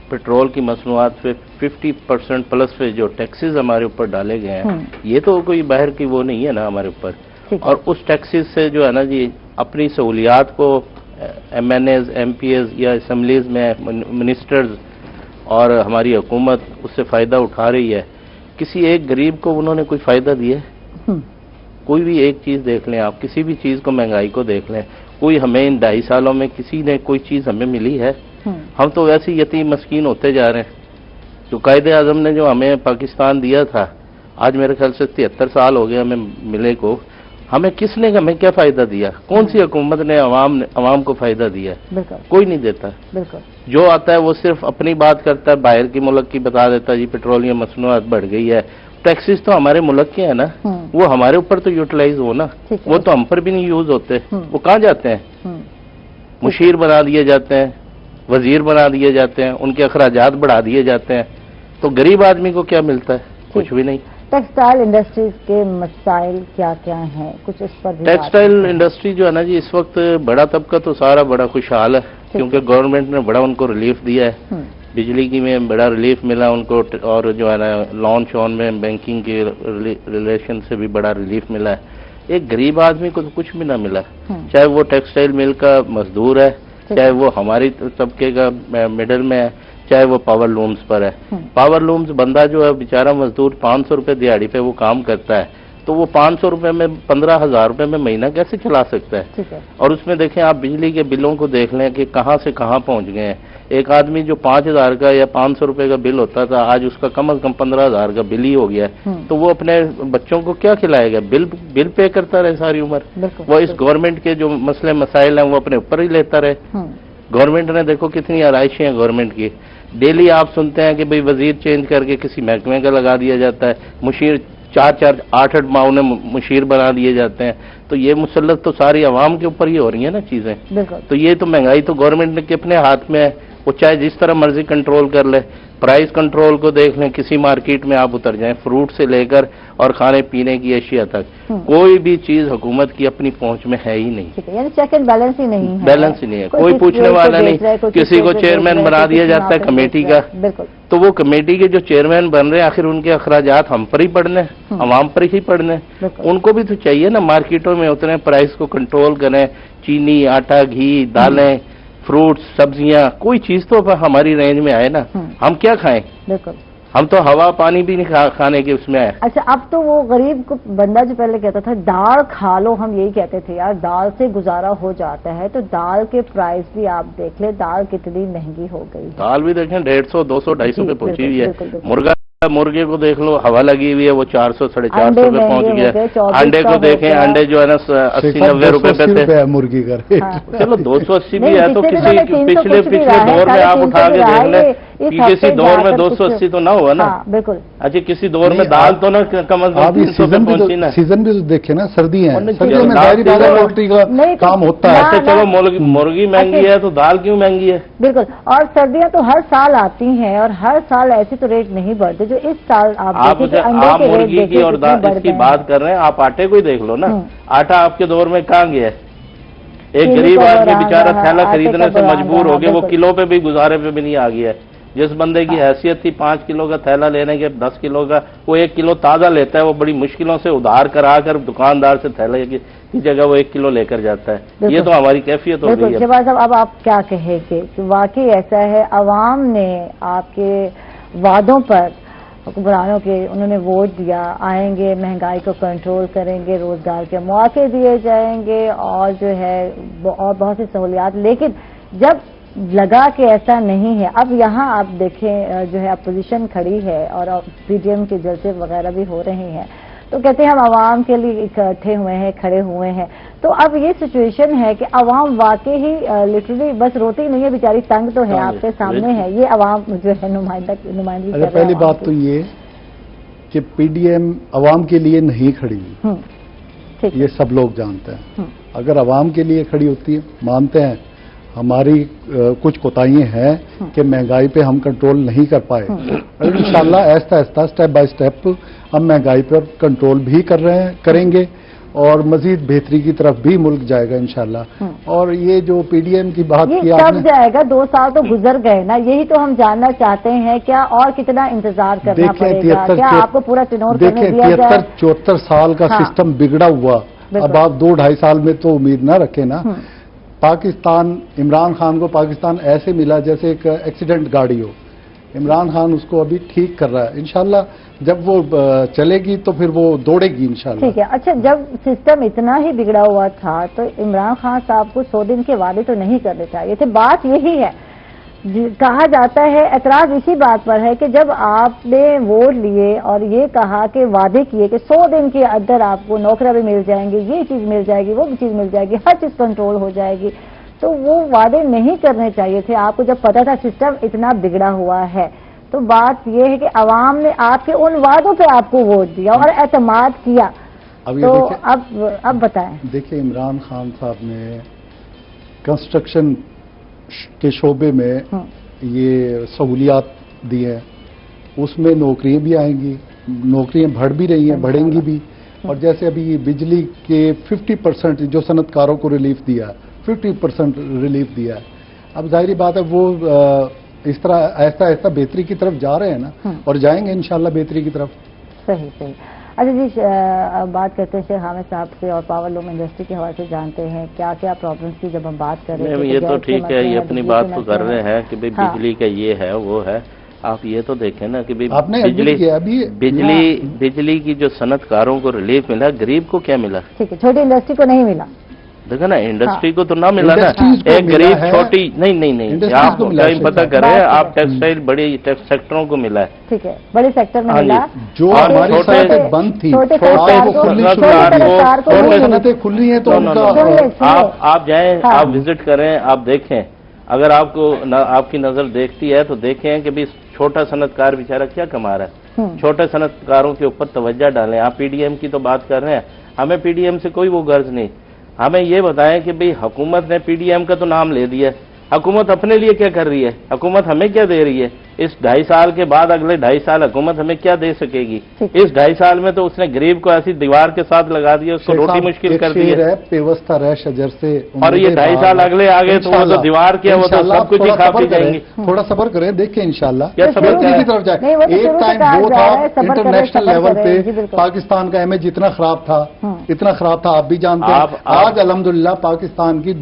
Speaker 5: پیٹرول کی مصنوعات پہ 50% پلس پہ جو ٹیکسز ہمارے اوپر ڈالے گئے ہیں, یہ تو کوئی باہر کی وہ نہیں ہے نا ہمارے اوپر. اور اس ٹیکسز سے جو ہے نا جی اپنی سہولیات کو M N As, M P As یا اسمبلیز میں منسٹرز اور ہماری حکومت اس سے فائدہ اٹھا رہی ہے. کسی ایک غریب کو انہوں نے کوئی فائدہ دیا ہے؟ کوئی بھی ایک چیز دیکھ لیں آپ, کسی بھی چیز کو, مہنگائی کو دیکھ لیں, کوئی ہمیں ان 2.5 سالوں میں کسی نے کوئی چیز ہمیں ملی ہے؟ ہم تو ویسے یتیم مسکین ہوتے جا رہے ہیں. جو قائد اعظم نے جو ہمیں پاکستان دیا تھا, آج میرے خیال سے 73 سال ہو گئے ہمیں ملے کو, ہمیں کس نے ہمیں کیا فائدہ دیا؟ کون سی حکومت نے عوام کو فائدہ دیا؟ کوئی نہیں دیتا. جو آتا ہے وہ صرف اپنی بات کرتا ہے, باہر کی ملک کی بتا دیتا ہے جی پیٹرولیم مصنوعات بڑھ گئی ہے. ٹیکسز تو ہمارے ملک کے ہیں نا, وہ ہمارے اوپر تو یوٹیلائز ہو نا, وہ تو ہم پر بھی نہیں یوز ہوتے. وہ کہاں جاتے ہیں؟ مشیر بنا دیے جاتے ہیں, وزیر بنا دیے جاتے ہیں, ان کے اخراجات بڑھا دیے جاتے ہیں. تو غریب آدمی کو کیا ملتا ہے؟ کچھ بھی نہیں.
Speaker 1: ٹیکسٹائل انڈسٹریز کے مسائل کیا کیا ہیں, کچھ اس پر؟
Speaker 5: ٹیکسٹائل انڈسٹری جو ہے نا جی اس وقت بڑا طبقہ تو سارا بڑا خوشحال ہے, کیونکہ گورنمنٹ نے بڑا ان کو ریلیف دیا ہے. بجلی کی میں بڑا ریلیف ملا ان کو, اور جو ہے نا لون شون میں بینکنگ کے ریلیشن سے بھی بڑا ریلیف ملا ہے. ایک غریب آدمی کو تو کچھ بھی نہ ملا, چاہے وہ ٹیکسٹائل مل کا مزدور ہے, چاہے وہ ہماری طبقے کا مڈل میں ہے, چاہے وہ پاور لومز پر ہے. پاور لومز بندہ جو ہے بیچارہ مزدور 500 روپے دیہاڑی پہ وہ کام کرتا ہے, تو وہ 500 روپے میں 15,000 روپے میں مہینہ کیسے چلا سکتا ہے؟ اور اس میں دیکھیں آپ بجلی کے بلوں کو دیکھ لیں کہ کہاں سے کہاں پہنچ گئے ہیں. ایک آدمی جو 5,000 کا یا 500 روپے کا بل ہوتا تھا, آج اس کا کم از کم 15,000 کا بل ہی ہو گیا ہے. تو وہ اپنے بچوں کو کیا کھلائے گا؟ بل پے کرتا رہے ساری عمر. وہ اس گورنمنٹ کے جو مسئلے مسائل ہیں وہ اپنے اوپر ہی لیتا رہے. گورنمنٹ نے دیکھو کتنی آرائشیں ہیں گورنمنٹ کی. ڈیلی آپ سنتے ہیں کہ بھئی وزیر چینج کر کے کسی محکمے کا لگا دیا جاتا ہے, مشیر 8 ماہ انہیں مشیر بنا دیے جاتے ہیں. تو یہ مسلط تو ساری عوام کے اوپر ہی ہو رہی ہیں نا چیزیں. تو یہ تو مہنگائی تو گورنمنٹ کے اپنے ہاتھ میں ہے, وہ چاہے جس طرح مرضی کنٹرول کر لے. پرائز کنٹرول کو دیکھ لیں, کسی مارکیٹ میں آپ اتر جائیں, فروٹ سے لے کر اور کھانے پینے کی اشیاء تک کوئی بھی چیز حکومت کی اپنی پہنچ میں ہے ہی نہیں.
Speaker 1: یعنی چیک اینڈ بیلنس ہی نہیں ہے.
Speaker 5: بیلنس ہی نہیں ہے, کوئی پوچھنے والا نہیں. کسی کو چیئرمین بنا دیا جاتا ہے کمیٹی کا, تو وہ کمیٹی کے جو چیئرمین بن رہے ہیں آخر ان کے اخراجات ہم پر ہی پڑنے, عوام پر ہی پڑنے. ان کو بھی تو چاہیے نا مارکیٹوں میں اتریں, پرائز کو کنٹرول کریں. چینی, آٹا, گھی, دالیں, فروٹس, سبزیاں, کوئی چیز تو ہماری رینج میں آئے نا. ہم کیا کھائیں؟ ہم تو ہوا پانی بھی نہیں کھانے کے اس میں آئے.
Speaker 1: اچھا, اب تو وہ غریب کو بندہ جو پہلے کہتا تھا دال کھا لو, ہم یہی کہتے تھے یار دال سے گزارا ہو جاتا ہے, تو دال کے پرائز بھی آپ دیکھ لیں, دال کتنی مہنگی ہو گئی.
Speaker 5: دال بھی دیکھیں 150, 200, 250 پہ پہنچی ہوئی ہے. مرغے کو دیکھ لو, ہوا لگی ہوئی ہے, وہ 400, 450 پہ پہنچ گیا. انڈے کو دیکھیں, انڈے جو ہے نا 80-90 روپے پہ تھے مرغی کا. چلو 280 بھی ہے تو کسی پچھلے دور میں آپ اٹھا کے دیکھ لیں, کسی دور میں 280 تو نہ ہوا نا. بالکل. اچھا, کسی دور میں دال تو نہ کم از کم 300 پہ پہنچی نا. سیزن بھی دیکھیں نا, سردیاں ہیں, کام ہوتا ہے. اچھا چلو مرغی مہنگی ہے تو دال کیوں مہنگی ہے؟
Speaker 1: بالکل. اور سردیاں تو ہر سال آتی ہیں, اور ہر سال ایسے تو ریٹ نہیں بڑھتے جو اس سال آپ
Speaker 5: مرغی کی اور اس کی بات کر رہے ہیں. آپ آٹے کو ہی دیکھ لو نا, آٹا آپ کے دور میں کہاں گیا ہے؟ ایک غریب آدمی بیچارہ تھیلا خریدنے سے مجبور ہو گیا, وہ کلو پہ بھی گزارے پہ بھی نہیں آ گیا ہے. جس بندے کی حیثیت تھی 5 کلو کا تھیلا لینے کے, 10 کلو کا, وہ 1 کلو تازہ لیتا ہے. وہ بڑی مشکلوں سے ادھار کرا کر دکاندار سے تھیلے کی جگہ وہ 1 کلو لے کر جاتا ہے. یہ تو ہماری کیفیت ہو گئی ہے.
Speaker 1: شہباز صاحب, اب آپ کیا کہیں گے کہ واقعی ایسا ہے عوام نے آپ کے وعدوں پر, حکمرانوں کے, انہوں نے ووٹ دیا, آئیں گے, مہنگائی کو کنٹرول کریں گے, روزگار کے مواقع دیے جائیں گے, اور جو ہے اور بہت سی سہولیات, لیکن جب لگا کہ ایسا نہیں ہے, اب یہاں آپ دیکھیں جو ہے اپوزیشن کھڑی ہے اور پی ڈی ایم کے جلسے وغیرہ بھی ہو رہے ہیں, تو کہتے ہیں ہم عوام کے لیے اکٹھے ہوئے ہیں، کھڑے ہوئے ہیں. تو اب یہ سچویشن ہے کہ عوام واقعی ہی لٹرلی بس روتی نہیں ہے بیچاری، تنگ تو ہے، آپ کے سامنے ہے یہ عوام جو ہے نمائندگی کر رہے ہیں.
Speaker 4: پہلی بات تو یہ کہ پی ڈی ایم عوام کے لیے نہیں کھڑی ہوئی، یہ سب لوگ جانتے ہیں. اگر عوام کے لیے کھڑی ہوتی ہے، مانتے ہیں ہماری کچھ کوتاہیاں ہیں کہ مہنگائی پہ ہم کنٹرول نہیں کر پائے، انشاءاللہ آہستہ آہستہ اسٹیپ بائی اسٹیپ ہم مہنگائی پر کنٹرول بھی کریں گے اور مزید بہتری کی طرف بھی ملک جائے گا انشاءاللہ. اور یہ جو پی ڈی ایم کی بات کی آپ نے،
Speaker 1: کب جائے گا؟ 2 سال تو گزر گئے نا، یہی تو ہم جاننا چاہتے ہیں. کیا اور کتنا انتظار کرنا پڑے گا؟ کیا آپ کو پورا ٹینور کرنے دیا جائے؟
Speaker 4: 73 سال کا سسٹم بگڑا ہوا، اب آپ 2-2.5 سال میں تو امید نہ رکھیں نا. پاکستان، عمران خان کو پاکستان ایسے ملا جیسے ایک ایکسیڈنٹ گاڑی ہو. عمران خان اس کو ابھی ٹھیک کر رہا ہے، انشاءاللہ جب وہ چلے گی تو پھر وہ دوڑے گی انشاءاللہ.
Speaker 1: ٹھیک ہے. اچھا، جب سسٹم اتنا ہی بگڑا ہوا تھا تو عمران خان صاحب کو 100 دن کے وعدے تو نہیں کرنے چاہیے تھے. بات یہی ہے، کہا جاتا ہے، اعتراض اسی بات پر ہے کہ جب آپ نے ووٹ لیے اور یہ کہا کہ وعدے کیے کہ 100 دن کے اندر آپ کو نوکریاں بھی مل جائیں گی، یہ چیز مل جائے گی، وہ بھی چیز مل جائے گی، ہر چیز کنٹرول ہو جائے گی، تو وہ وعدے نہیں کرنے چاہیے تھے آپ کو جب پتا تھا سسٹم اتنا بگڑا ہوا ہے. تو بات یہ ہے کہ عوام نے آپ کے ان وعدوں پہ آپ کو ووٹ دیا اور اعتماد کیا. تو اب بتائیں.
Speaker 4: دیکھیں، عمران خان صاحب نے کنسٹرکشن کے شعبے میں یہ سہولیات دی ہیں، اس میں نوکریاں بھی آئیں گی، نوکریاں بڑھ بھی رہی ہیں، بڑھیں گی بھی. اور جیسے ابھی بجلی کے 50% جو صنعت کاروں کو ریلیف دیا، 50% ریلیف دیا ہے. اب ظاہری بات ہے وہ اس طرح آہستہ آہستہ بہتری کی طرف جا رہے ہیں نا، اور جائیں گے انشاءاللہ بہتری کی طرف.
Speaker 1: صحیح. اچھا جی، بات کرتے ہیں شیخ حامد صاحب سے اور پاور لوم انڈسٹری کے حوالے سے جانتے ہیں کیا کیا پرابلمس کی جب ہم بات کر رہے ہیں.
Speaker 5: یہ تو ٹھیک ہے، یہ اپنی بات تو کر رہے ہیں کہ بجلی کا یہ ہے وہ ہے. آپ یہ تو دیکھیں نا کہ بجلی کی جو صنعت کاروں کو ریلیف ملا، غریب کو کیا ملا؟
Speaker 1: ٹھیک ہے، چھوٹی انڈسٹری کو نہیں ملا.
Speaker 5: دیکھا نا، انڈسٹری کو تو نہ ملا نا، ایک غریب چھوٹی نہیں آپ پتہ کریں، آپ ٹیکسٹائل بڑی سیکٹروں کو ملا ہے.
Speaker 1: ٹھیک ہے، بڑے سیکٹر میں ملا،
Speaker 4: جو ہماری صنعتیں بند تھی صنعتیں کھل رہی ہیں تو
Speaker 5: آپ جائیں، آپ وزٹ کریں، آپ دیکھیں. اگر آپ کو آپ کی نظر دیکھتی ہے تو دیکھیں کہ چھوٹا صنعت کار بیچارہ کیا کما رہا ہے. چھوٹے صنعت کاروں کے اوپر توجہ ڈالیں. آپ پی ڈی ایم کی تو بات کر رہے ہیں، ہمیں پی ڈی ایم سے کوئی وہ غرض نہیں. ہمیں یہ بتائیں کہ حکومت نے پی ڈی ایم کا تو نام لے دیا، حکومت اپنے لیے کیا کر رہی ہے؟ حکومت ہمیں کیا دے رہی ہے؟ اس 2.5 سال کے بعد اگلے 2.5 سال حکومت ہمیں کیا دے سکے گی؟ اس 2.5 سال میں تو اس نے غریب کو ایسی دیوار کے ساتھ لگا دیا، اس کو روٹی مشکل کر دی ہے.
Speaker 4: پیوستہ رہ شجر سے،
Speaker 5: اور یہ 2.5 سال اگلے آگے تو وہ تو دیوار کیا، وہ تو سب کچھ ہی کھا پی جائیں گے.
Speaker 4: تھوڑا صبر کریں، دیکھیں انشاءاللہ
Speaker 5: کیا صبر
Speaker 4: کی طرف جائیں. ایک ٹائم وہ تھا انٹرنیشنل لیول پہ پاکستان کا امیج اتنا خراب تھا، آپ بھی جانتے ہیں. آج الحمدللہ پاکستان کی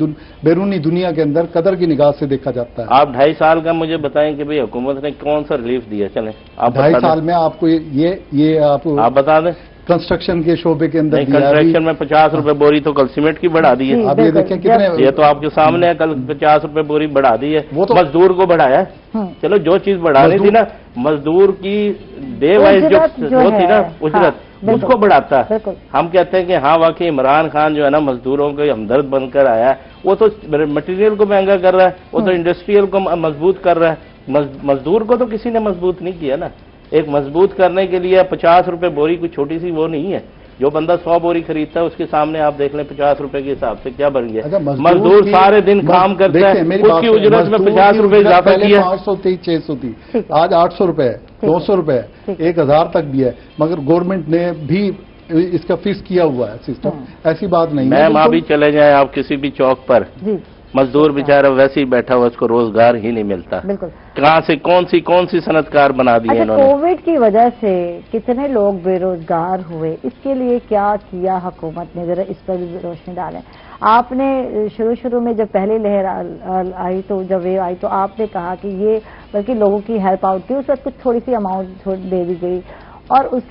Speaker 4: بیرونی دنیا کے اندر قدر کی نگاہ سے دیکھا جاتا ہے.
Speaker 5: آپ 2.5 سال کا مجھے بتائیں کہ حکومت نے کون سا ریلیف دیا؟ چلیں آپ
Speaker 4: 2.5 سال میں آپ کو یہ آپ
Speaker 5: بتا دیں.
Speaker 4: کنسٹرکشن کے شعبے کے اندر
Speaker 5: کنسٹرکشن میں 50 روپے بوری تو کل سیمنٹ کی بڑھا دی ہے.
Speaker 4: آپ یہ دیکھیں کتنے،
Speaker 5: یہ تو آپ کے سامنے ہے، کل 50 روپے بوری بڑھا دی ہے. وہ تو مزدور کو بڑھایا ہے. چلو جو چیز بڑھانی تھی نا، مزدور کی ڈے وائز جو تھی نا اجرت، اس کو بڑھاتا ہے. ہم کہتے ہیں کہ ہاں واقعی عمران خان جو ہے نا مزدوروں کے ہمدرد بن کر آیا ہے. وہ تو مٹیریل کو مہنگا کر رہا ہے، وہ تو انڈسٹریل کو مضبوط کر رہا ہے. مزدور کو تو کسی نے مضبوط نہیں کیا نا. ایک مضبوط کرنے کے لیے 50 روپے بوری کوئی چھوٹی سی وہ نہیں ہے. جو بندہ 100 بوری خریدتا ہے اس کے سامنے آپ دیکھ لیں 50 روپے کے حساب سے کیا بن گیا. مزدور سارے دن کام کرتا ہے، اس کی اجرت میں 50 روپے اضافہ کیا.
Speaker 4: 500 تھی، 600 تھی، آج 800 روپے ہے، 200 روپے ہے، 1000 تک بھی ہے. مگر گورنمنٹ نے بھی اس کا فکس کیا ہوا ہے سسٹم، ایسی بات نہیں ہے.
Speaker 5: میم ابھی چلے جائیں آپ کسی بھی چوک پر، مزدور بیچارہ ویسے ہی بیٹھا ہوا، اس کو روزگار ہی نہیں ملتا. بالکل. کہاں سے کون سی صنعت کار بنا دی انہوں نے؟
Speaker 1: کووڈ کی وجہ سے کتنے لوگ بے روزگار ہوئے، اس کے لیے کیا کیا حکومت نے؟ ذرا اس پر بھی روشنی ڈالیں. آپ نے شروع میں جب پہلی لہر آئی تو جب ویو آئی تو آپ نے کہا کہ یہ بلکہ لوگوں کی ہیلپ آؤٹ کی، اس وقت کچھ تھوڑی سی اماؤنٹ دے دی گئی، اور اس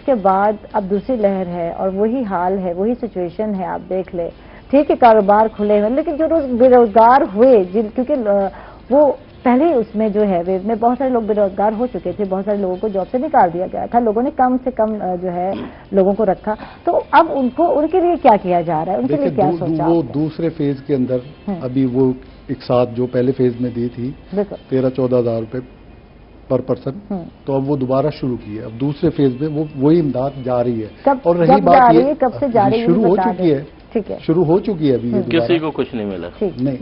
Speaker 1: کے بعد اب دوسری لہر ہے اور وہی حال ہے، وہی سچویشن ہے. آپ دیکھ لیں، ٹھیک ہے کاروبار کھلے ہوئے، لیکن جو بے روزگار ہوئے کیونکہ وہ پہلے اس میں جو ہے ویو میں بہت سارے لوگ بے روزگار ہو چکے تھے, بہت سارے لوگوں کو جاب سے نکال دیا گیا تھا, لوگوں نے کم سے کم جو ہے لوگوں کو رکھا. تو اب ان کے لیے کیا کیا جا رہا ہے, ان کے لیے کیا سوچا؟
Speaker 4: وہ دوسرے فیز کے اندر ابھی وہ ایک ساتھ جو پہلے فیز میں دی تھی 13-14 ہزار روپے پر پرسن, تو اب وہ دوبارہ شروع کی ہے. اب دوسرے فیز میں وہی امداد جاری ہے. اور رہی بات یہ
Speaker 1: کب سے جاری
Speaker 4: شروع ہو چکی ہے, شروع ہو چکی ہے ابھی,
Speaker 5: کسی کو کچھ نہیں ملا,
Speaker 4: نہیں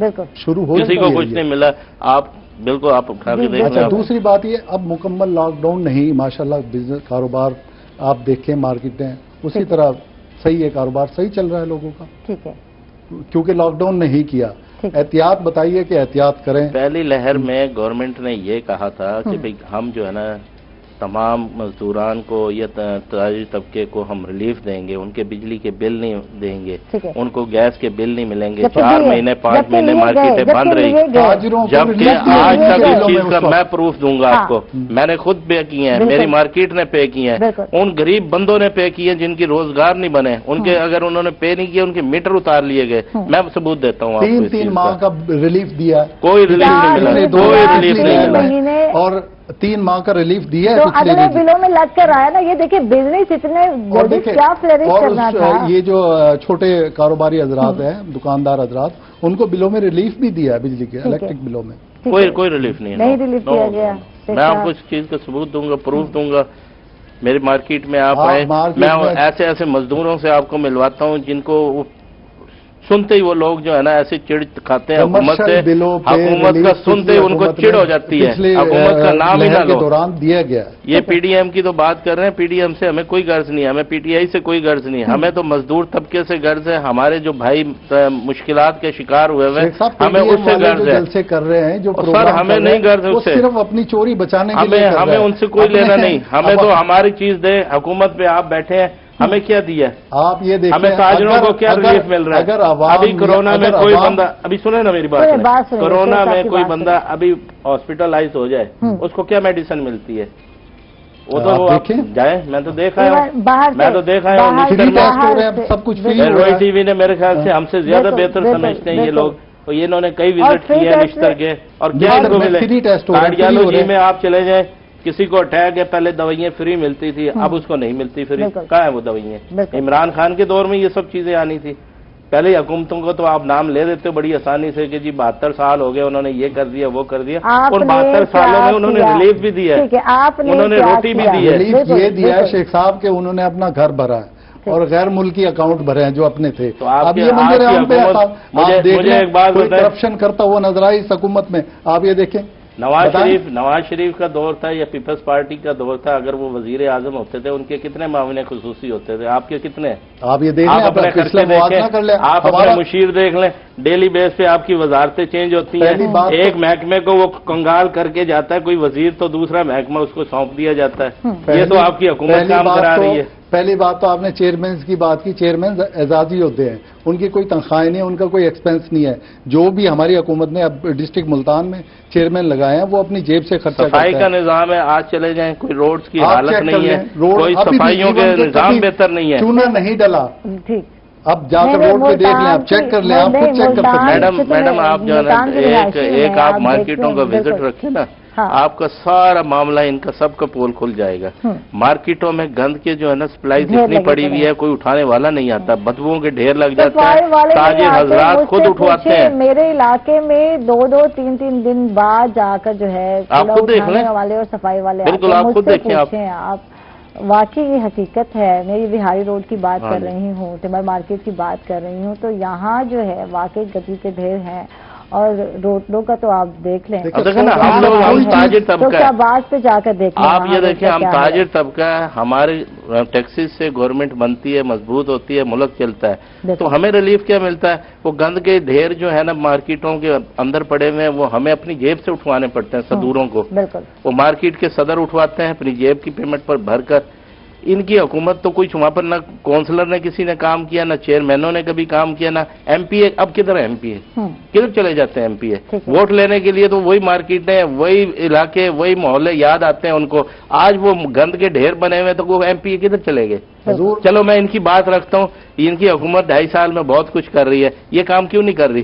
Speaker 4: شروع ہو
Speaker 5: کسی کو کچھ نہیں ملا. آپ بالکل آپ
Speaker 4: اچھا, دوسری بات یہ اب مکمل لاک ڈاؤن نہیں, ماشاءاللہ بزنس کاروبار آپ دیکھیں مارکیٹیں اسی طرح صحیح ہے, کاروبار صحیح چل رہا ہے لوگوں کا.
Speaker 1: ٹھیک ہے,
Speaker 4: کیونکہ لاک ڈاؤن نہیں کیا. احتیاط بتائیے کہ احتیاط کریں.
Speaker 5: پہلی لہر میں گورنمنٹ نے یہ کہا تھا کہ بھئی ہم جو ہے نا تمام مزدوران کو یا تاجر طبقے کو ہم ریلیف دیں گے, ان کے بجلی کے بل نہیں دیں گے, ان کو گیس کے بل نہیں ملیں گے, 4 مہینے 5 مہینے مارکیٹیں بند رہی. جبکہ آج تک اس چیز کا میں پروف دوں گا آپ کو, میں نے خود پے کی ہیں, میری مارکیٹ نے پے کی ہیں, ان غریب بندوں نے پے کی ہیں جن کی روزگار نہیں بنے, ان کے اگر انہوں نے پے نہیں کیا ان کے میٹر اتار لیے گئے. میں ثبوت دیتا ہوں آپ کو.
Speaker 4: 3 ماہ کا ریلیف دیا,
Speaker 5: کوئی ریلیف نہیں ملا, کوئی ریلیف نہیں ملا.
Speaker 4: اور 3 ماہ کا ریلیف دیا
Speaker 1: ہے, اگلے بلوں میں لگ کر آیا نا. یہ دیکھیں بزنس اتنے کیا فلرش کرنا تھا.
Speaker 4: یہ جو چھوٹے کاروباری حضرات ہیں, دکاندار حضرات, ان کو بلوں میں ریلیف بھی دیا ہے بجلی کے الیکٹرک بلوں میں.
Speaker 5: کوئی ریلیف نہیں
Speaker 1: ریلیف دیا گیا.
Speaker 5: میں آپ کو اس چیز کا ثبوت دوں گا, پروف دوں گا. میری مارکیٹ میں آپ آئے, میں ایسے مزدوروں سے آپ کو ملواتا ہوں جن کو سنتے ہی وہ لوگ جو ہے نا ایسے چڑ کھاتے ہیں حکومت سے, حکومت کا سنتے ہی ان کو چڑ ہو جاتی ہے, حکومت کا نام ہی نہ لو.
Speaker 4: دوران دیا گیا.
Speaker 5: یہ پی ڈی ایم کی تو بات کر رہے ہیں, پی ڈی ایم سے ہمیں کوئی غرض نہیں ہے, ہمیں پی ٹی آئی سے کوئی غرض نہیں ہے, ہمیں تو مزدور طبقے سے غرض ہے. ہمارے جو بھائی مشکلات کے شکار ہوئے ہوئے ہمیں اس سے غرض ہے.
Speaker 4: جلسے کر رہے ہیں جو
Speaker 5: سر ہمیں نہیں غرض اس سے,
Speaker 4: صرف اپنی چوری بچانے کے لیے,
Speaker 5: ہمیں ان سے کوئی لینا نہیں. ہمیں تو ہماری چیز دے, حکومت پہ آپ بیٹھے ہیں, ہمیں کیا دیا؟
Speaker 4: آپ یہ دیکھیں
Speaker 5: ہمیں تاجروں کو کیا ریلیف مل رہا ہے؟ ابھی کورونا میں کوئی بندہ, ابھی سنیں نا میری بات, کورونا میں کوئی بندہ ابھی ہاسپٹلائز ہو جائے, اس کو کیا میڈیسن ملتی ہے؟ وہ تو جائیں, میں تو دیکھا ہے, میں تو دیکھا ہے.
Speaker 4: سب کچھ
Speaker 5: روئی ٹی وی نے میرے خیال سے ہم سے زیادہ بہتر سمجھتے ہیں یہ لوگ, اور انہوں نے کئی وزٹ کیے ہیں نشتر کے, اور کیا ان کو ملے؟ کارڈیالوجی میں آپ چلے جائیں, کسی کو اٹیک ہے پہلے دوائیاں فری ملتی تھی, اب اس کو نہیں ملتی فری. کہاں ہے وہ دوائیاں؟ عمران خان کے دور میں یہ سب چیزیں آنی تھی. پہلے حکومتوں کو تو آپ نام لے دیتے بڑی آسانی سے کہ جی 72 سال ہو گئے, انہوں نے یہ کر دیا وہ کر دیا, اور 72 سالوں میں انہوں نے ریلیف بھی دیا ہے, انہوں نے روٹی بھی دی ہے.
Speaker 4: ریلیف یہ دیا ہے شیخ صاحب کہ انہوں نے اپنا گھر بھرا ہے اور غیر ملکی اکاؤنٹ بھرے ہیں جو اپنے تھے. اب یہ منظر عام پہ آپ دیکھ لیں, کوئی کرپشن کرتا ہوا نظر آئی اس حکومت میں, آپ یہ دیکھیں.
Speaker 5: نواز شریف کا دور تھا یا پیپلز پارٹی کا دور تھا, اگر وہ وزیر اعظم ہوتے تھے ان کے کتنے معاون خصوصی ہوتے تھے, آپ کے کتنے؟
Speaker 4: آپ یہ دیکھ لیں,
Speaker 5: اپنے خرچے دیکھیں, آپ اپنے مشیر دیکھ لیں, ڈیلی بیس پہ آپ کی وزارتیں چینج ہوتی ہیں. ایک محکمے کو وہ کنگال کر کے جاتا ہے کوئی وزیر, تو دوسرا محکمہ اس کو سونپ دیا جاتا ہے. یہ تو آپ کی حکومت کام کرا رہی ہے.
Speaker 4: پہلی بات تو آپ نے چیئرمینز کی بات کی, چیئرمین اعزازی ہوتے ہیں, ان کی کوئی تنخواہیں نہیں, ان کا کوئی ایکسپنس نہیں ہے. جو بھی ہماری حکومت نے اب ڈسٹرکٹ ملتان میں چیئرمین لگائے ہیں وہ اپنی جیب سے خرچہ کرتے ہیں.
Speaker 5: صفائی کا نظام ہے, آج چلے جائیں, کوئی روڈز کی حالت نہیں ہے, کوئی صفائیوں کے نظام بہتر نہیں ہے,
Speaker 4: چونا نہیں ڈلا. اب جا کر روڈ پہ دیکھ لیں, آپ چیک کر لیں, آپ خود چیک کر سکتے ہیں.
Speaker 5: میڈم آپ جو ہے ایک آپ مارکیٹوں کا وزٹ رکھیں نا, آپ کا سارا معاملہ ان کا سب کا پول کھل جائے گا. مارکیٹوں میں گند کے جو ہے نا سپلائی اتنی پڑی ہوئی ہے, کوئی اٹھانے والا نہیں آتا, بدبوؤں کے ڈھیر لگ جاتے ہیں, تاجر حضرات خود اٹھواتے ہیں.
Speaker 1: میرے علاقے میں 2-3 دن بعد جا کر جو ہے
Speaker 5: آپ خود دیکھ لیں
Speaker 1: والے اور صفائی والے,
Speaker 5: بالکل آپ خود دیکھیں.
Speaker 1: آپ واقعی یہ حقیقت ہے. میں بہاری روڈ کی بات کر رہی ہوں, ٹمبر مارکیٹ کی بات کر رہی ہوں, تو یہاں جو ہے واقعی گندگی کے ڈھیر ہیں, اور روڈوں کا تو آپ دیکھ لیں.
Speaker 5: ہم تاجر طبقہ ہے,
Speaker 1: باز پہ جا کر دیکھیں,
Speaker 5: آپ یہ دیکھیں, ہم تاجر طبقہ ہے, ہمارے ٹیکسز سے گورنمنٹ بنتی ہے, مضبوط ہوتی ہے, ملک چلتا ہے, تو ہمیں ریلیف کیا ملتا ہے؟ وہ گند کے ڈھیر جو ہے نا مارکیٹوں کے اندر پڑے ہوئے ہیں, وہ ہمیں اپنی جیب سے اٹھوانے پڑتے ہیں صدوروں کو. وہ مارکیٹ کے صدر اٹھواتے ہیں اپنی جیب کی پیمنٹ پر بھر کر. ان کی حکومت تو کوئی وہاں پر نہ کونسلر نے کسی نے کام کیا, نہ چیئرمینوں نے کبھی کام کیا, نہ ایم پی اے. اب کدھر ہے ایم پی اے؟ کدھر چلے جاتے ہیں ایم پی اے؟ ووٹ لینے کے لیے تو وہی مارکیٹیں, وہی علاقے, وہی محلے یاد آتے ہیں ان کو. آج وہ گند کے ڈھیر بنے ہوئے تو وہ ایم پی اے کدھر چلے گئے؟ چلو میں ان کی بات رکھتا ہوں, ان کی حکومت 2.5 سال میں بہت کچھ کر رہی ہے, یہ کام کیوں نہیں کر رہی؟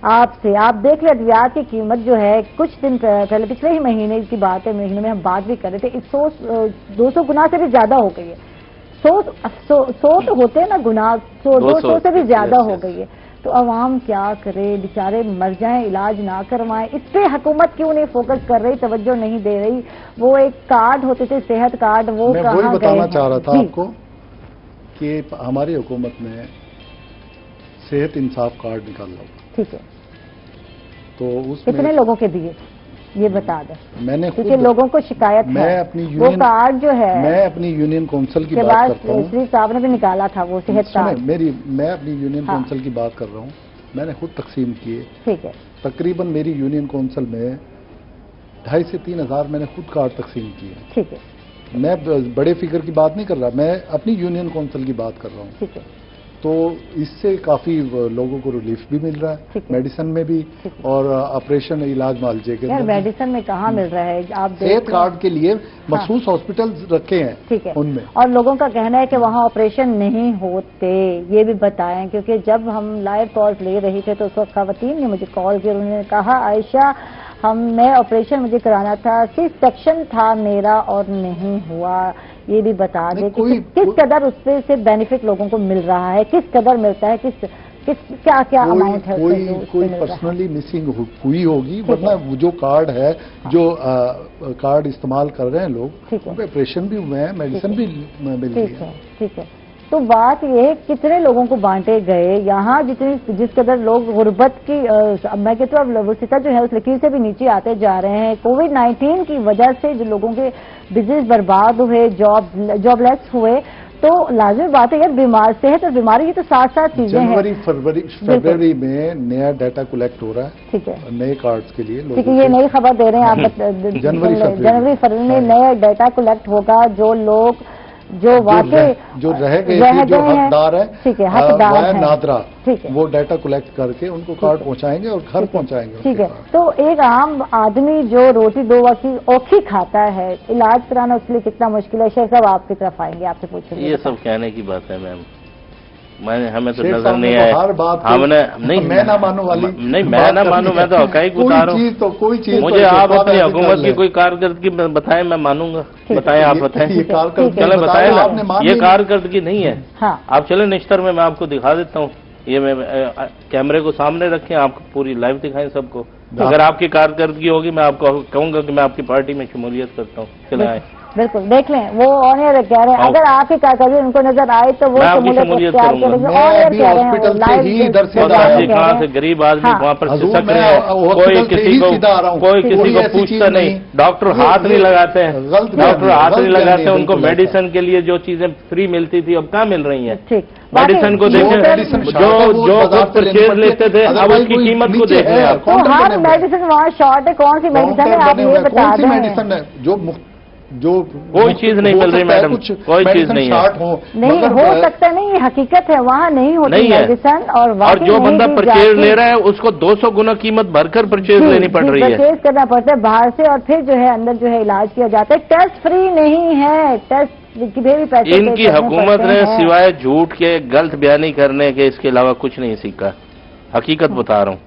Speaker 1: آپ سے. آپ دیکھ لیں ادویات کی قیمت جو ہے کچھ دن پہلے پچھلے ہی مہینے کی بات ہے, مہینے میں ہم بات بھی کر رہے تھے, 200 گنا سے بھی زیادہ ہو گئی ہے. 100 تو ہوتے ہیں نا گنا, 200 سے بھی زیادہ ہو گئی ہے. تو عوام کیا کرے, بیچارے مر جائیں, علاج نہ کروائیں. اس پہ حکومت کیوں نہیں فوکس کر رہی, توجہ نہیں دے رہی؟ وہ ایک کارڈ ہوتے تھے صحت کارڈ, وہ کہاں گئے؟
Speaker 4: میں وہی بتانا چاہ رہا تھا آپ کو کہ ہماری حکومت نے صحت انصاف کارڈ نکالا.
Speaker 1: ٹھیک ہے,
Speaker 4: تو اس میں
Speaker 1: کتنے لوگوں کے دیے یہ بتا دیں,
Speaker 4: میں نے
Speaker 1: کیونکہ لوگوں کو شکایت ہے. وہ کارڈ جو ہے
Speaker 4: میں اپنی یونین کونسل کی بات کرتا ہوں,
Speaker 1: شریف صاحب نے بھی نکالا تھا وہ صحت کارڈ.
Speaker 4: میں اپنی یونین کونسل کی بات کر رہا ہوں, میں نے خود تقسیم کیے.
Speaker 1: ٹھیک ہے,
Speaker 4: تقریباً میری یونین کونسل میں 2,500 سے 3,000 میں نے خود کارڈ تقسیم کیے.
Speaker 1: ٹھیک ہے,
Speaker 4: میں بڑے فگر کی بات نہیں کر رہا, میں اپنی یونین کونسل کی بات کر رہا ہوں.
Speaker 1: ٹھیک ہے,
Speaker 4: تو اس سے کافی لوگوں کو ریلیف بھی مل رہا ہے, میڈیسن میں بھی, اور آپریشن علاج معالجے کے
Speaker 1: یار میڈیسن میں کہاں مل رہا ہے؟ آپ
Speaker 4: صحت کارڈ کے لیے مخصوص ہاسپٹل رکھے ہیں.
Speaker 1: ٹھیک ہے,
Speaker 4: ان میں
Speaker 1: اور لوگوں کا کہنا ہے کہ وہاں آپریشن نہیں ہوتے. یہ بھی بتائیں, کیونکہ جب ہم لائیو کالز لے رہی تھے تو اس وقت خواتین نے مجھے کال کی, انہوں نے کہا عائشہ میں آپریشن مجھے کرانا تھا, سی سیکشن تھا میرا اور نہیں ہوا. یہ بھی بتا دیں کہ کس قدر اس پہ سے بینیفٹ لوگوں کو مل رہا ہے, کس قدر ملتا ہے, کیا اماؤنٹ ہے.
Speaker 4: کوئی پرسنلی مسنگ ہوئی ہوگی, ورنہ وہ جو کارڈ ہے, جو کارڈ استعمال کر رہے ہیں لوگ, ان پہ آپریشن بھی ہوئے ہیں, میڈیسن بھی ملتی ہے.
Speaker 1: ٹھیک ہے, تو بات یہ ہے کتنے لوگوں کو بانٹے گئے یہاں, جس قدر لوگ غربت کی, میں کہتی ہوں وسطیٰ جو ہے اس لکیر سے بھی نیچے آتے جا رہے ہیں. کووڈ-19 کی وجہ سے جو لوگوں کے بزنس برباد ہوئے, جاب لیس ہوئے, تو لازمی بات ہے یار صحت اور بیماری یہ تو ساتھ چیزیں ہیں.
Speaker 4: فروری میں نیا ڈیٹا کلیکٹ ہو رہا ہے.
Speaker 1: ٹھیک ہے,
Speaker 4: نئے کارڈز کے لیے.
Speaker 1: ٹھیک ہے, یہ نئی خبر دے رہے ہیں آپ. جنوری فروری میں نیا ڈیٹا کلیکٹ ہوگا, جو لوگ جو واقعی
Speaker 4: جو رہ گئے جو حقدار ہے نادرا, وہ ڈیٹا کلیکٹ کر کے ان کو کارڈ پہنچائیں گے اور گھر پہنچائیں گے.
Speaker 1: ٹھیک ہے, تو ایک عام آدمی جو روٹی دو وقت کی اوکھی کھاتا ہے, علاج کرانا اس کے لیے کتنا مشکل ہے؟ شیخ صاحب آپ کی طرف آئیں گے, آپ سے پوچھیں گے.
Speaker 5: یہ سب کہنے کی بات ہے میم, ہمیں تو نظر نہیں آیا. ہم نے
Speaker 4: میں نہ مانوں والی
Speaker 5: نہیں, میں نہ مانوں, میں تو حقائق بتا رہا ہوں.
Speaker 4: کوئی چیز
Speaker 5: مجھے آپ اپنی حکومت کی کوئی کارکردگی بتائیں, میں مانوں گا. بتائیں, آپ بتائیں, چلے بتائیں نا. یہ کارکردگی نہیں ہے. آپ چلیں نشتر میں آپ کو دکھا دیتا ہوں. یہ میں کیمرے کو سامنے رکھیں, آپ کو پوری لائیو دکھائیں سب کو. اگر آپ کی کارکردگی ہوگی میں آپ کو کہوں گا کہ میں آپ کی پارٹی میں شمولیت کرتا ہوں. چلے آئیں.
Speaker 1: بالکل دیکھ لیں, وہ آن ایئر کہہ رہے ہیں اگر آپ کی کارکردگی ان کو نظر آئے تو وہ شمولیت کریں گے.
Speaker 5: کہاں سے غریب آدمی وہاں پر سسک رہے ہیں, کوئی کسی کو پوچھتا نہیں, ڈاکٹر ہاتھ نہیں لگاتے ہیں, ڈاکٹر ہاتھ نہیں لگاتے ہیں. ان کو میڈیسن کے لیے جو چیزیں فری ملتی تھی اب کہاں مل رہی ہیں؟ میڈیسن کو دیکھیں, جو پرچیز لیتے تھے اب اس کی قیمت کو دیکھیں آپ.
Speaker 1: ہر میڈیسن وہاں شارٹ ہے, کون سی میڈیسن ہے آپ یہ بتا دیں.
Speaker 4: جو
Speaker 5: کوئی چیز نہیں مل رہی میڈم, کوئی چیز نہیں ہے.
Speaker 1: نہیں ہو سکتا, نہیں یہ حقیقت ہے, وہاں نہیں ہوتی میڈیسن. اور
Speaker 5: جو بندہ پرچیز لے رہا ہے اس کو 200 گنا قیمت بھر کر پرچیز لینی پڑ رہی ہے,
Speaker 1: پرچیز کرنا پڑتا ہے باہر سے, اور پھر جو ہے اندر جو ہے علاج کیا جاتا ہے. ٹیسٹ فری نہیں ہے, ٹیسٹ بھی پیسے.
Speaker 5: ان کی حکومت نے سوائے جھوٹ کے, غلط بیانی کرنے کے اس کے علاوہ کچھ نہیں سیکھا. حقیقت بتا رہا ہوں,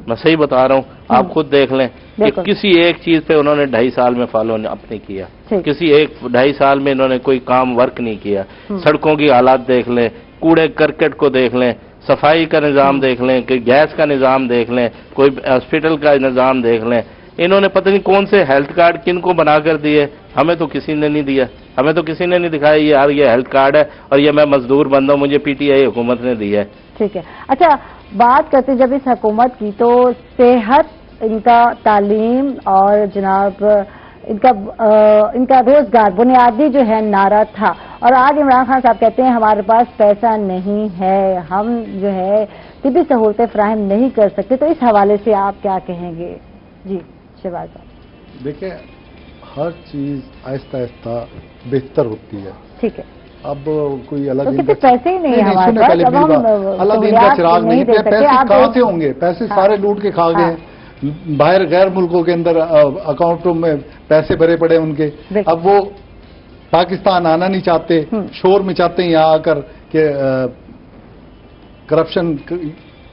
Speaker 5: میں صحیح بتا رہا ہوں. آپ خود دیکھ لیں کہ کسی ایک چیز پہ انہوں نے 2.5 سال میں فالو اپنے کیا, کسی ایک 2.5 سال میں انہوں نے کوئی کام ورک نہیں کیا. سڑکوں کی حالات دیکھ لیں, کوڑے کرکٹ کو دیکھ لیں, صفائی کا نظام دیکھ لیں, کہ گیس کا نظام دیکھ لیں, کوئی ہاسپٹل کا نظام دیکھ لیں. انہوں نے پتہ نہیں کون سے ہیلتھ کارڈ کن کو بنا کر دیے, ہمیں تو کسی نے نہیں دیا, ہمیں تو کسی نے نہیں دکھایا یار یہ ہیلتھ کارڈ ہے اور یہ میں مزدور بندہ ہوں, مجھے پی ٹی آئی حکومت نے دیا ہے.
Speaker 1: ٹھیک ہے, اچھا بات کرتے جب اس حکومت کی, تو صحت, ان کا تعلیم اور جناب ان کا روزگار بنیادی جو ہے نعرہ تھا, اور آج عمران خان صاحب کہتے ہیں ہمارے پاس پیسہ نہیں ہے, ہم جو ہے طبی سہولتیں فراہم نہیں کر سکتے. تو اس حوالے سے آپ کیا کہیں گے؟ جی شہباز صاحب.
Speaker 4: دیکھیں, ہر چیز آہستہ آہستہ بہتر ہوتی ہے.
Speaker 1: ٹھیک ہے,
Speaker 4: اب کوئی اللہ دین
Speaker 1: کا پیسے ہی نہیں ہمارے پاس,
Speaker 4: اللہ دین کا چراغ نہیں, پیسے کہاں سے ہوں گے؟ پیسے سارے لوٹ کے کھا گئے. باہر غیر ملکوں کے اندر اکاؤنٹوں میں پیسے بھرے پڑے ان کے. اب وہ پاکستان آنا نہیں چاہتے, شور میں چاہتے ہیں یہاں آ کر کہ کرپشن